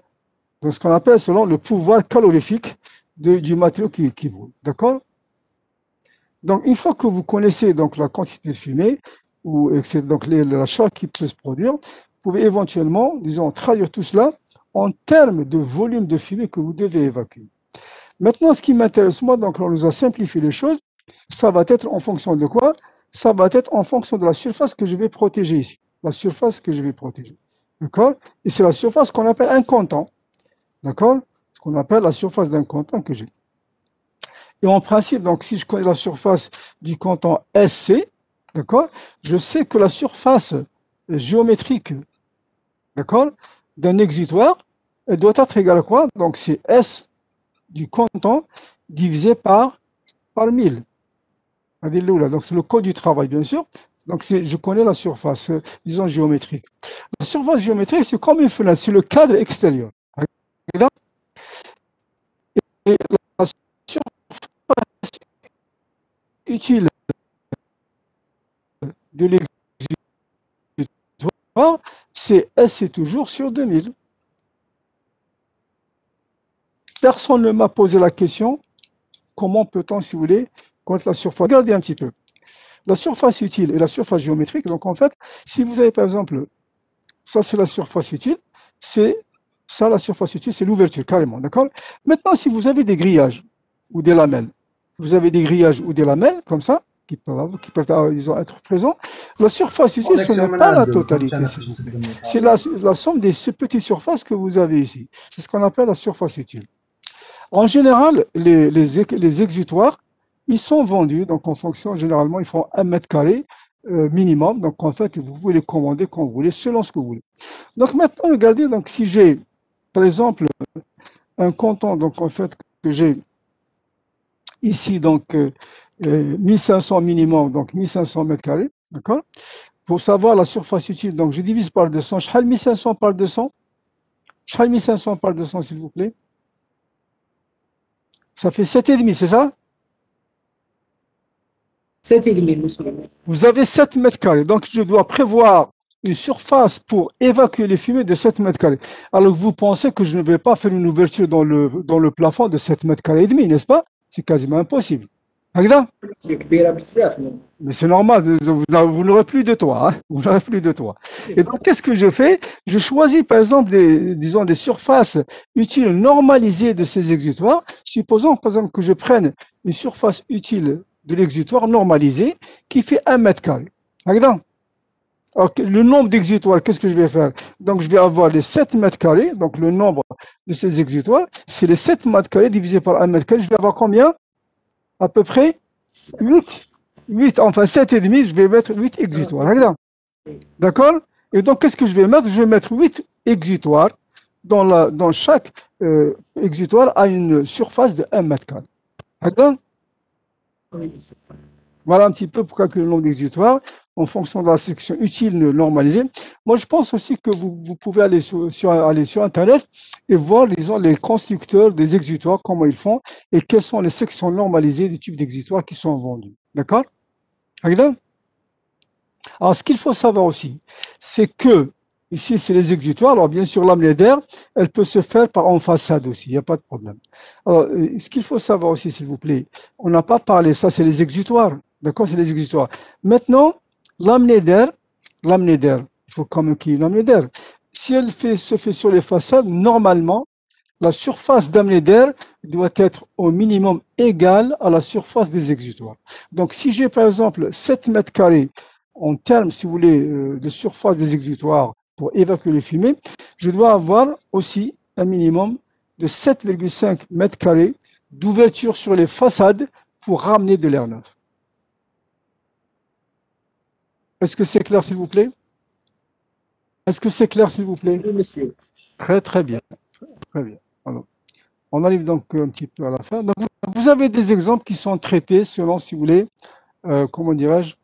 Donc, ce qu'on appelle selon le pouvoir calorifique du matériau qui brûle. D'accord? Donc, une fois que vous connaissez donc, la quantité de fumée, ou donc la chaleur qui peut se produire, vous pouvez éventuellement, disons, traduire tout cela en termes de volume de fumée que vous devez évacuer. Maintenant, ce qui m'intéresse, moi, donc on nous a simplifié les choses, ça va être en fonction de quoi? Ça va être en fonction de la surface que je vais protéger ici. La surface que je vais protéger. D'accord? Et c'est la surface qu'on appelle un canton. D'accord? Ce qu'on appelle la surface d'un canton que j'ai. Et en principe, donc, si je connais la surface du canton SC, d'accord, je sais que la surface géométrique, d'accord, d'un exutoire, elle doit être égale à quoi? Donc, c'est S du canton divisé par 1000. Donc, c'est le code du travail, bien sûr. Donc, je connais la surface, disons, géométrique. La surface géométrique, c'est comme une fenêtre, c'est le cadre extérieur. Et la surface utile de l'exutoire, c'est S, c'est toujours sur 2000. Personne ne m'a posé la question, comment peut-on, si vous voulez, connaître la surface? Regardez un petit peu. La surface utile et la surface géométrique, donc en fait, si vous avez par exemple, ça c'est la surface utile, c'est ça la surface utile, c'est l'ouverture, carrément, d'accord? Maintenant, si vous avez des grillages, ou des lamelles. Vous avez des grillages ou des lamelles, comme ça, qui peuvent disons, être présents. La surface ici, ce n'est pas la totalité, s'il vous plaît. C'est la somme des ces petites surfaces que vous avez ici. C'est ce qu'on appelle la surface utile. En général, les exutoires, ils sont vendus, donc en fonction, généralement, ils font 1 mètre carré minimum. Donc en fait, vous pouvez les commander quand vous voulez, selon ce que vous voulez. Donc maintenant, regardez, donc si j'ai, par exemple, un canton, donc en fait, que j'ai ici, donc 1500 minimum, donc 1500 mètres carrés, d'accord? Pour savoir la surface utile, donc je divise par 200. Shahal 1500 par 200? Shahal 1500 par 200, s'il vous plaît? Ça fait 7,5, c'est ça? 7,5 monsieur. Vous avez 7 mètres carrés, donc je dois prévoir une surface pour évacuer les fumées de 7 mètres carrés. Alors vous pensez que je ne vais pas faire une ouverture dans le plafond de 7 mètres carrés et demi, n'est-ce pas? C'est quasiment impossible. Regarde. monsieur كبيرة بزاف. Mais c'est normal, vous n'aurez plus de toit, hein? Vous n'aurez plus de toit. Et donc, qu'est-ce que je fais? Je choisis, par exemple, disons, des surfaces utiles normalisées de ces exutoires. Supposons, par exemple, que je prenne une surface utile de l'exutoire normalisée qui fait 1 mètre carré. Regarde. Alors, le nombre d'exutoires, qu'est-ce que je vais faire? Donc, je vais avoir les 7 mètres carrés. Donc, le nombre de ces exutoires, c'est les 7 mètres carrés divisé par 1 mètre carré. Je vais avoir combien? À peu près 8, enfin 7,5, je vais mettre 8 exutoires. Regarde. D'accord? Et donc, qu'est-ce que je vais mettre? Je vais mettre 8 exutoires. Dans chaque exutoire a une surface de 1 mètre carré. D'accord? Oui, monsieur. Voilà un petit peu pour calculer le nombre d'exutoires en fonction de la section utile normalisée. Moi, je pense aussi que vous pouvez aller sur Internet et voir les constructeurs des exutoires, comment ils font et quelles sont les sections normalisées des types d'exutoires qui sont vendus. D'accord? Regarde. Alors, ce qu'il faut savoir aussi, c'est que ici, c'est les exutoires. Alors, bien sûr, l'amener d'air, elle peut se faire en façade aussi, il n'y a pas de problème. Alors, ce qu'il faut savoir aussi, s'il vous plaît, on n'a pas parlé, ça, c'est les exutoires. D'accord? C'est les exutoires. Maintenant, l'amener d'air, il faut quand même qu'il y ait une amener d'air. Si elle se fait sur les façades, normalement, la surface d'amener d'air doit être au minimum égale à la surface des exutoires. Donc, si j'ai par exemple 7 mètres carrés en termes, si vous voulez, de surface des exutoires pour évacuer les fumées, je dois avoir aussi un minimum de 7,5 mètres carrés d'ouverture sur les façades pour ramener de l'air neuf. Est-ce que c'est clair, s'il vous plaît? Est-ce que c'est clair, s'il vous plaît? Oui, monsieur. Très, très bien. Très bien. Alors, on arrive donc un petit peu à la fin. Donc, vous avez des exemples qui sont traités selon, si vous voulez, comment dirais-je,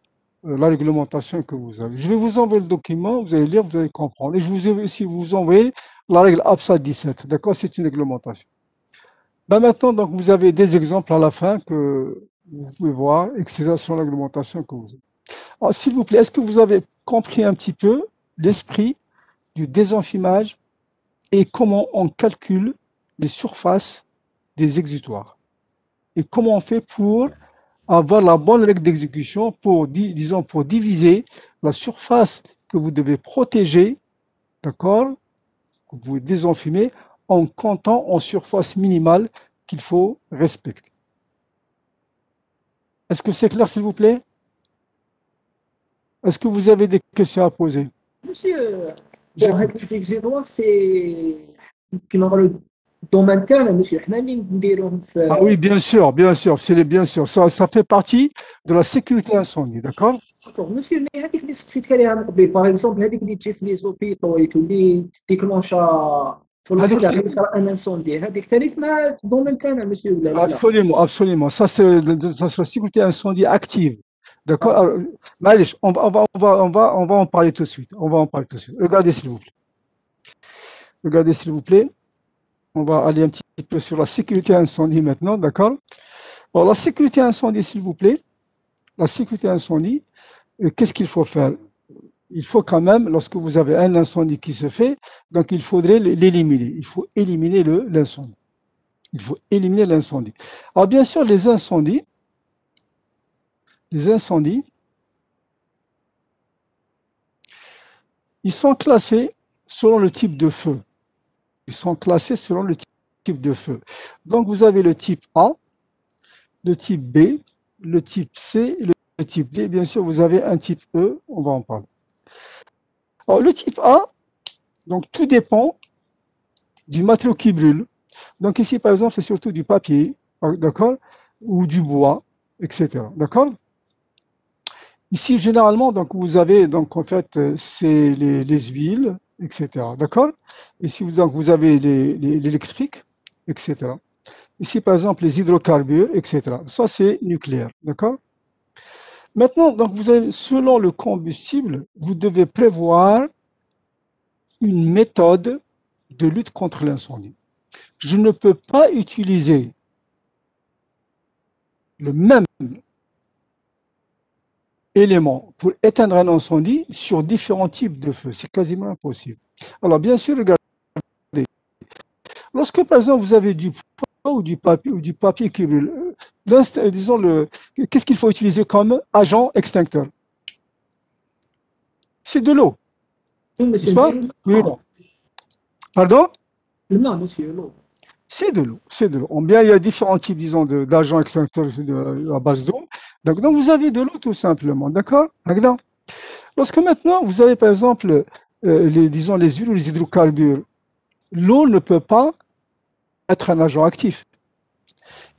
la réglementation que vous avez. Je vais vous envoyer le document, vous allez lire, vous allez comprendre. Et je vais aussi vous envoyer la règle APSA 17. D'accord? C'est une réglementation. Ben maintenant, donc, vous avez des exemples à la fin que vous pouvez voir, et que c'est sur la réglementation que vous avez. Alors, s'il vous plaît, est-ce que vous avez compris un petit peu l'esprit du désenfumage et comment on calcule les surfaces des exutoires? Et comment on fait pour avoir la bonne règle d'exécution pour, disons, pour diviser la surface que vous devez protéger, d'accord, que vous désenfumer, en comptant en surface minimale qu'il faut respecter. Est-ce que c'est clair, s'il vous plaît? Est-ce que vous avez des questions à poser? Monsieur, bon, هاد l'exutoire c'est كيما نقولوا الدومين تاعنا monsieur حنا اللي نديروهم في. Ah oui, bien sûr, bien sûr, ça fait partie de la sécurité incendie, d'accord? دكتور monsieur مي هذيك اللي سقسيتك عليها من قبل باغ اكزومبل هذيك اللي تجي في لي زوبيطو اللي ديكلونشا في هذيك الوقت اللي صار ان انسوندي هذيك ثاني مع في الدومين تاعنا monsieur ولا لا؟ Absolument, absolument. Ça, c'est la sécurité incendie active. D'accord? Alors, Malish, on va en parler tout de suite. On va en parler tout de suite. Regardez, s'il vous plaît. Regardez, s'il vous plaît. On va aller un petit peu sur la sécurité incendie maintenant, d'accord? Alors, la sécurité incendie, s'il vous plaît. La sécurité incendie, qu'est-ce qu'il faut faire? Il faut quand même, lorsque vous avez un incendie qui se fait, donc il faudrait l'éliminer. Il faut éliminer l'incendie. Il faut éliminer l'incendie. Alors, bien sûr, les incendies, ils sont classés selon le type de feu. Ils sont classés selon le type de feu. Donc, vous avez le type A, le type B, le type C, le type D. Bien sûr, vous avez un type E, on va en parler. Alors, le type A, donc tout dépend du matériau qui brûle. Donc ici, par exemple, c'est surtout du papier, d'accord, ou du bois, etc. D'accord? Ici, généralement, donc vous avez, donc en fait, c'est les huiles, etc. D'accord? Ici, donc, vous avez l'électrique, etc. Ici, par exemple, les hydrocarbures, etc. Ça, c'est nucléaire. D'accord? Maintenant, donc, vous avez, selon le combustible, vous devez prévoir une méthode de lutte contre l'incendie. Je ne peux pas utiliser le même élément pour éteindre un incendie sur différents types de feux. C'est quasiment impossible. Alors, bien sûr, regardez, lorsque, par exemple, vous avez du bois ou du papier qui brûle, disons, qu'est-ce qu'il faut utiliser comme agent extincteur? C'est de l'eau, Oui, n'est-ce monsieur, pas? mais Oui ou non? Pardon? non, monsieur, l'eau. C'est de l'eau, c'est de l'eau. Bien, il y a différents types, disons, d'agents extincteurs à base d'eau. Donc, vous avez de l'eau tout simplement, d'accord? D'accord. Lorsque maintenant, vous avez par exemple, disons, les huiles ou les hydrocarbures, l'eau ne peut pas être un agent actif.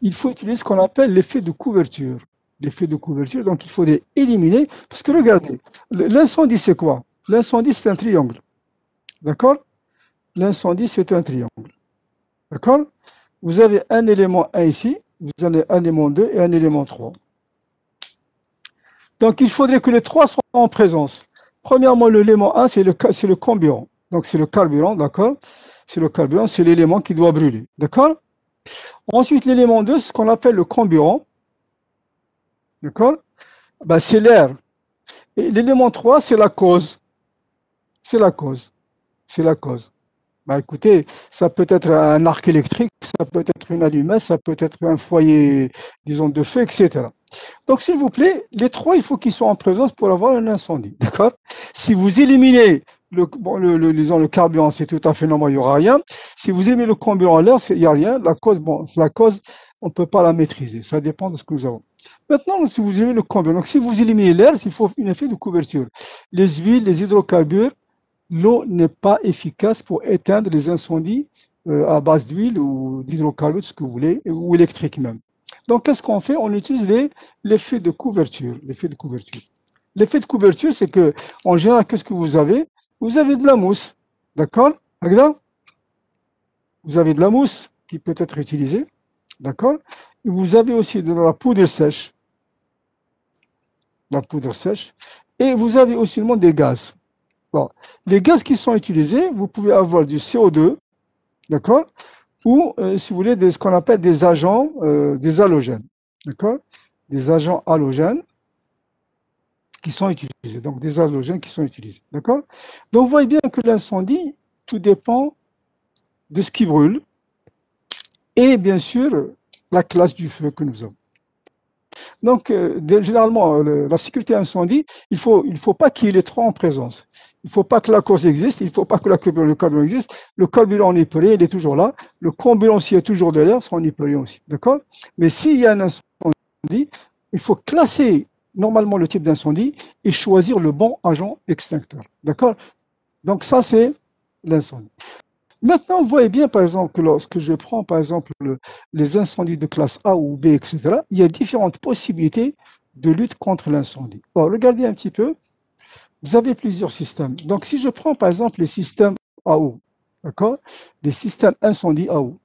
Il faut utiliser ce qu'on appelle l'effet de couverture. L'effet de couverture, donc il faudrait éliminer, parce que regardez, l'incendie c'est quoi? L'incendie c'est un triangle, d'accord? L'incendie c'est un triangle, d'accord? Vous avez un élément 1 ici, vous avez un élément 2 et un élément 3. Donc il faudrait que les trois soient en présence. Premièrement, l'élément 1 c'est le carburant, donc c'est le carburant, d'accord? C'est le carburant, c'est l'élément qui doit brûler, d'accord? Ensuite, l'élément 2, c'est ce qu'on appelle le comburant, d'accord? Ben, c'est l'air. Et l'élément 3, c'est la cause. C'est la cause. C'est la cause. Ben, écoutez, ça peut être un arc électrique, ça peut être une allumette, ça peut être un foyer, disons, de feu, etc. Donc, s'il vous plaît, les trois, il faut qu'ils soient en présence pour avoir un incendie. D'accord? Si vous éliminez disons, le carburant, c'est tout à fait normal, il n'y aura rien. Si vous éliminez le carburant à l'air, il n'y a rien. La cause, on ne peut pas la maîtriser. Ça dépend de ce que nous avons. Maintenant, si vous éliminez le carburant, donc si vous éliminez l'air, il faut un effet de couverture. Les huiles, les hydrocarbures, l'eau n'est pas efficace pour éteindre les incendies à base d'huile ou d'hydrocarbures, ce que vous voulez, ou électrique même. Donc, qu'est-ce qu'on fait? On utilise l'effet de couverture. L'effet de couverture. L'effet de couverture, c'est que, en général, qu'est-ce que vous avez? Vous avez de la mousse. D'accord? Vous avez de la mousse qui peut être utilisée. D'accord? Et vous avez aussi de la poudre sèche. La poudre sèche. Et vous avez aussi des gaz. Bon. Les gaz qui sont utilisés, vous pouvez avoir du CO2, d'accord? Ou, si vous voulez, ce qu'on appelle des agents, des halogènes, d'accord? Des agents halogènes qui sont utilisés, donc des halogènes qui sont utilisés, d'accord? Donc, vous voyez bien que l'incendie, tout dépend de ce qui brûle et, bien sûr, la classe du feu que nous avons. Donc, généralement, la sécurité incendie, il faut pas qu'il y ait les trois en présence. Il ne faut pas que la cause existe, il ne faut pas que le carburant existe. Le carburant, on n'y peut rien, il est toujours là. Le carburant, s'il y a toujours de l'air, on n'y peut rien aussi. D'accord? Mais s'il y a un incendie, il faut classer normalement le type d'incendie et choisir le bon agent extincteur. D'accord? Donc, ça, c'est l'incendie. Maintenant, vous voyez bien, par exemple, que lorsque je prends, par exemple, les incendies de classe A ou B, etc., il y a différentes possibilités de lutte contre l'incendie. Alors, regardez un petit peu. Vous avez plusieurs systèmes. Donc, si je prends, par exemple, les systèmes AO, d'accord? Les systèmes incendie AO,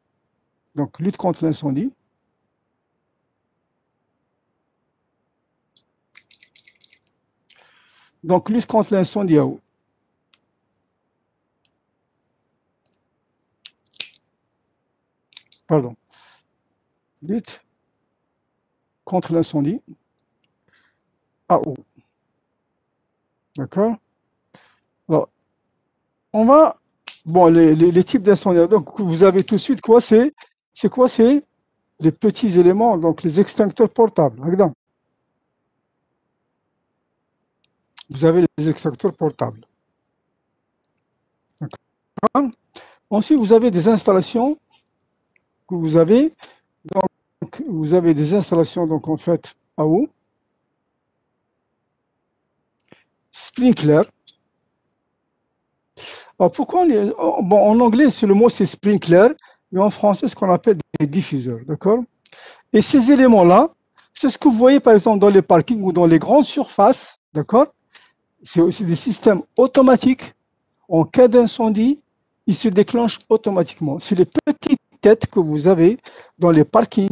donc lutte contre l'incendie. Donc, lutte contre l'incendie AO. Pardon. Lutte contre l'incendie AO. D'accord? Alors, on va. Bon, les types d'incendie. Donc, vous avez tout de suite quoi? C'est quoi? C'est les petits éléments, donc les extincteurs portables. Regarde. Vous avez les extincteurs portables. Ensuite, vous avez des installations que vous avez. Donc, vous avez des installations, donc en fait, à eau, sprinkler. Alors pourquoi bon, en anglais, le mot c'est sprinkler, mais en français, ce qu'on appelle des diffuseurs, d'accord? Et ces éléments-là, c'est ce que vous voyez par exemple dans les parkings ou dans les grandes surfaces, d'accord? C'est aussi des systèmes automatiques. En cas d'incendie, ils se déclenchent automatiquement. C'est les petites têtes que vous avez dans les parkings,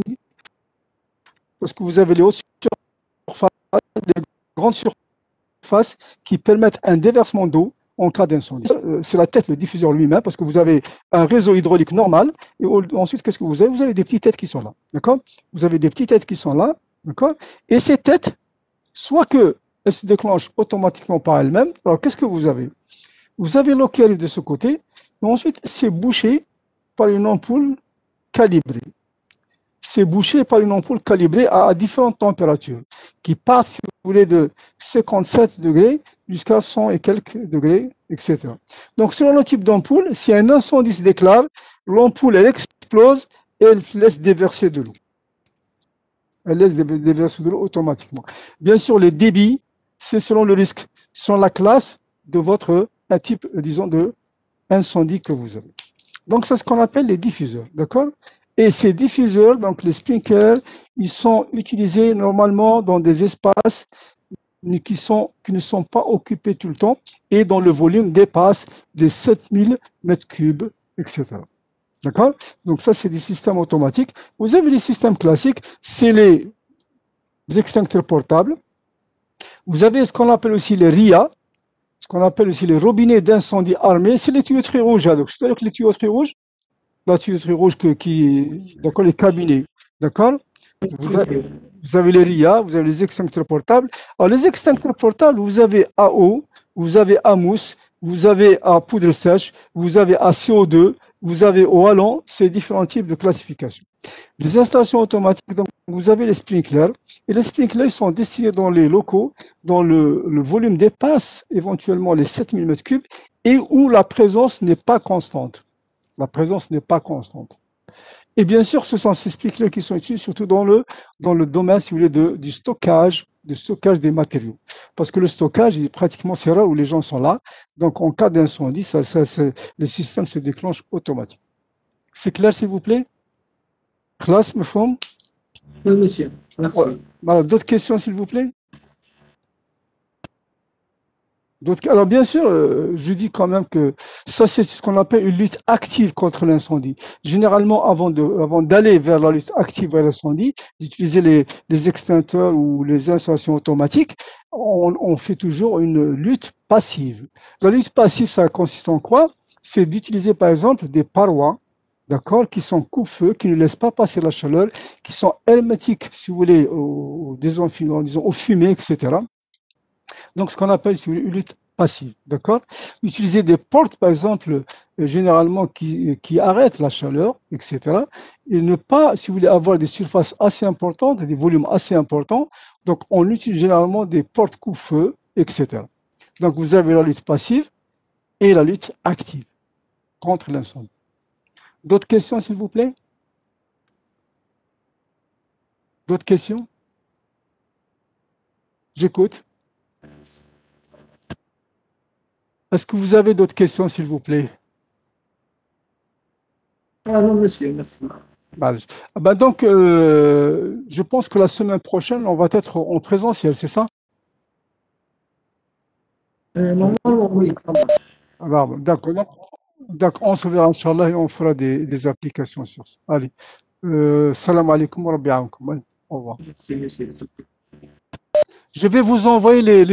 parce que vous avez les hautes surfaces, les grandes surfaces qui permettent un déversement d'eau en cas d'incendie. C'est la tête, le diffuseur lui-même, parce que vous avez un réseau hydraulique normal, et ensuite, qu'est-ce que vous avez? Vous avez des petites têtes qui sont là, d'accord? Vous avez des petites têtes qui sont là, d'accord? Et ces têtes, soit qu'elles se déclenchent automatiquement par elles-mêmes, alors qu'est-ce que vous avez? Vous avez l'eau qui arrive de ce côté, et ensuite, c'est bouché par une ampoule calibrée. C'est bouché par une ampoule calibrée à différentes températures, qui partent, si vous voulez, de 57 degrés jusqu'à 100 et quelques degrés, etc. Donc, selon le type d'ampoule, si un incendie se déclare, l'ampoule, elle explose et elle laisse déverser de l'eau. Elle laisse déverser de l'eau automatiquement. Bien sûr, les débits, c'est selon le risque, selon la classe de votre type, disons, de incendie que vous avez. Donc, c'est ce qu'on appelle les diffuseurs, d'accord? Et ces diffuseurs, donc les sprinklers, ils sont utilisés normalement dans des espaces qui ne sont pas occupés tout le temps et dont le volume dépasse les 7000 mètres cubes, etc. D'accord? Donc ça, c'est des systèmes automatiques. Vous avez les systèmes classiques, c'est les extincteurs portables. Vous avez ce qu'on appelle aussi les RIA, ce qu'on appelle aussi les robinets d'incendie armés, c'est les tuyauteries rouges. Donc, c'est-à-dire que les tuyauteries rouges, la tuyauterie rouge d'accord, les cabinets, d'accord? Vous avez les RIA, vous avez les extincteurs portables. Alors, les extincteurs portables, vous avez à eau, vous avez à mousse, vous avez à poudre sèche, vous avez à CO2, vous avez au halo, c'est différents types de classification. Les installations automatiques, donc, vous avez les sprinklers, et les sprinklers sont destinés dans les locaux dont le volume dépasse éventuellement les 7000 m3 et où la présence n'est pas constante. La présence n'est pas constante. Et bien sûr, ce sont ces sprinklers qui sont utilisés surtout dans le domaine, si vous voulez, du stockage des matériaux. Parce que le stockage, pratiquement, c'est rare où les gens sont là. Donc, en cas d'incendie, le système se déclenche automatiquement. C'est clair, s'il vous plaît? Classe, me forme? Oui, monsieur. Merci. Voilà, d'autres questions, s'il vous plaît? Alors, bien sûr, je dis quand même que ça, c'est ce qu'on appelle une lutte active contre l'incendie. Généralement, avant d'aller vers la lutte active vers l'incendie, d'utiliser les extincteurs ou les installations automatiques, on fait toujours une lutte passive. La lutte passive, ça consiste en quoi? C'est d'utiliser, par exemple, des parois, d'accord, qui sont coupe-feu, qui ne laissent pas passer la chaleur, qui sont hermétiques, si vous voulez, disons, aux fumées, etc. Donc, ce qu'on appelle une lutte passive, d'accord? Utiliser des portes, par exemple, généralement qui arrêtent la chaleur, etc. Et ne pas, si vous voulez, avoir des surfaces assez importantes, des volumes assez importants. Donc, on utilise généralement des portes coupe-feu, etc. Donc, vous avez la lutte passive et la lutte active contre l'incendie. D'autres questions, s'il vous plaît? D'autres questions? J'écoute. Est-ce que vous avez d'autres questions, s'il vous plaît? Ah non, monsieur, merci. Donc, je pense que la semaine prochaine, on va être en présentiel, c'est ça? Normalement, oui, ça va. D'accord. Donc, on se verra, Inch'Allah, et on fera des applications sur ça. Allez. Salam alaikum wa rabbi aoukum. Au revoir. Merci, monsieur. Je vais vous envoyer les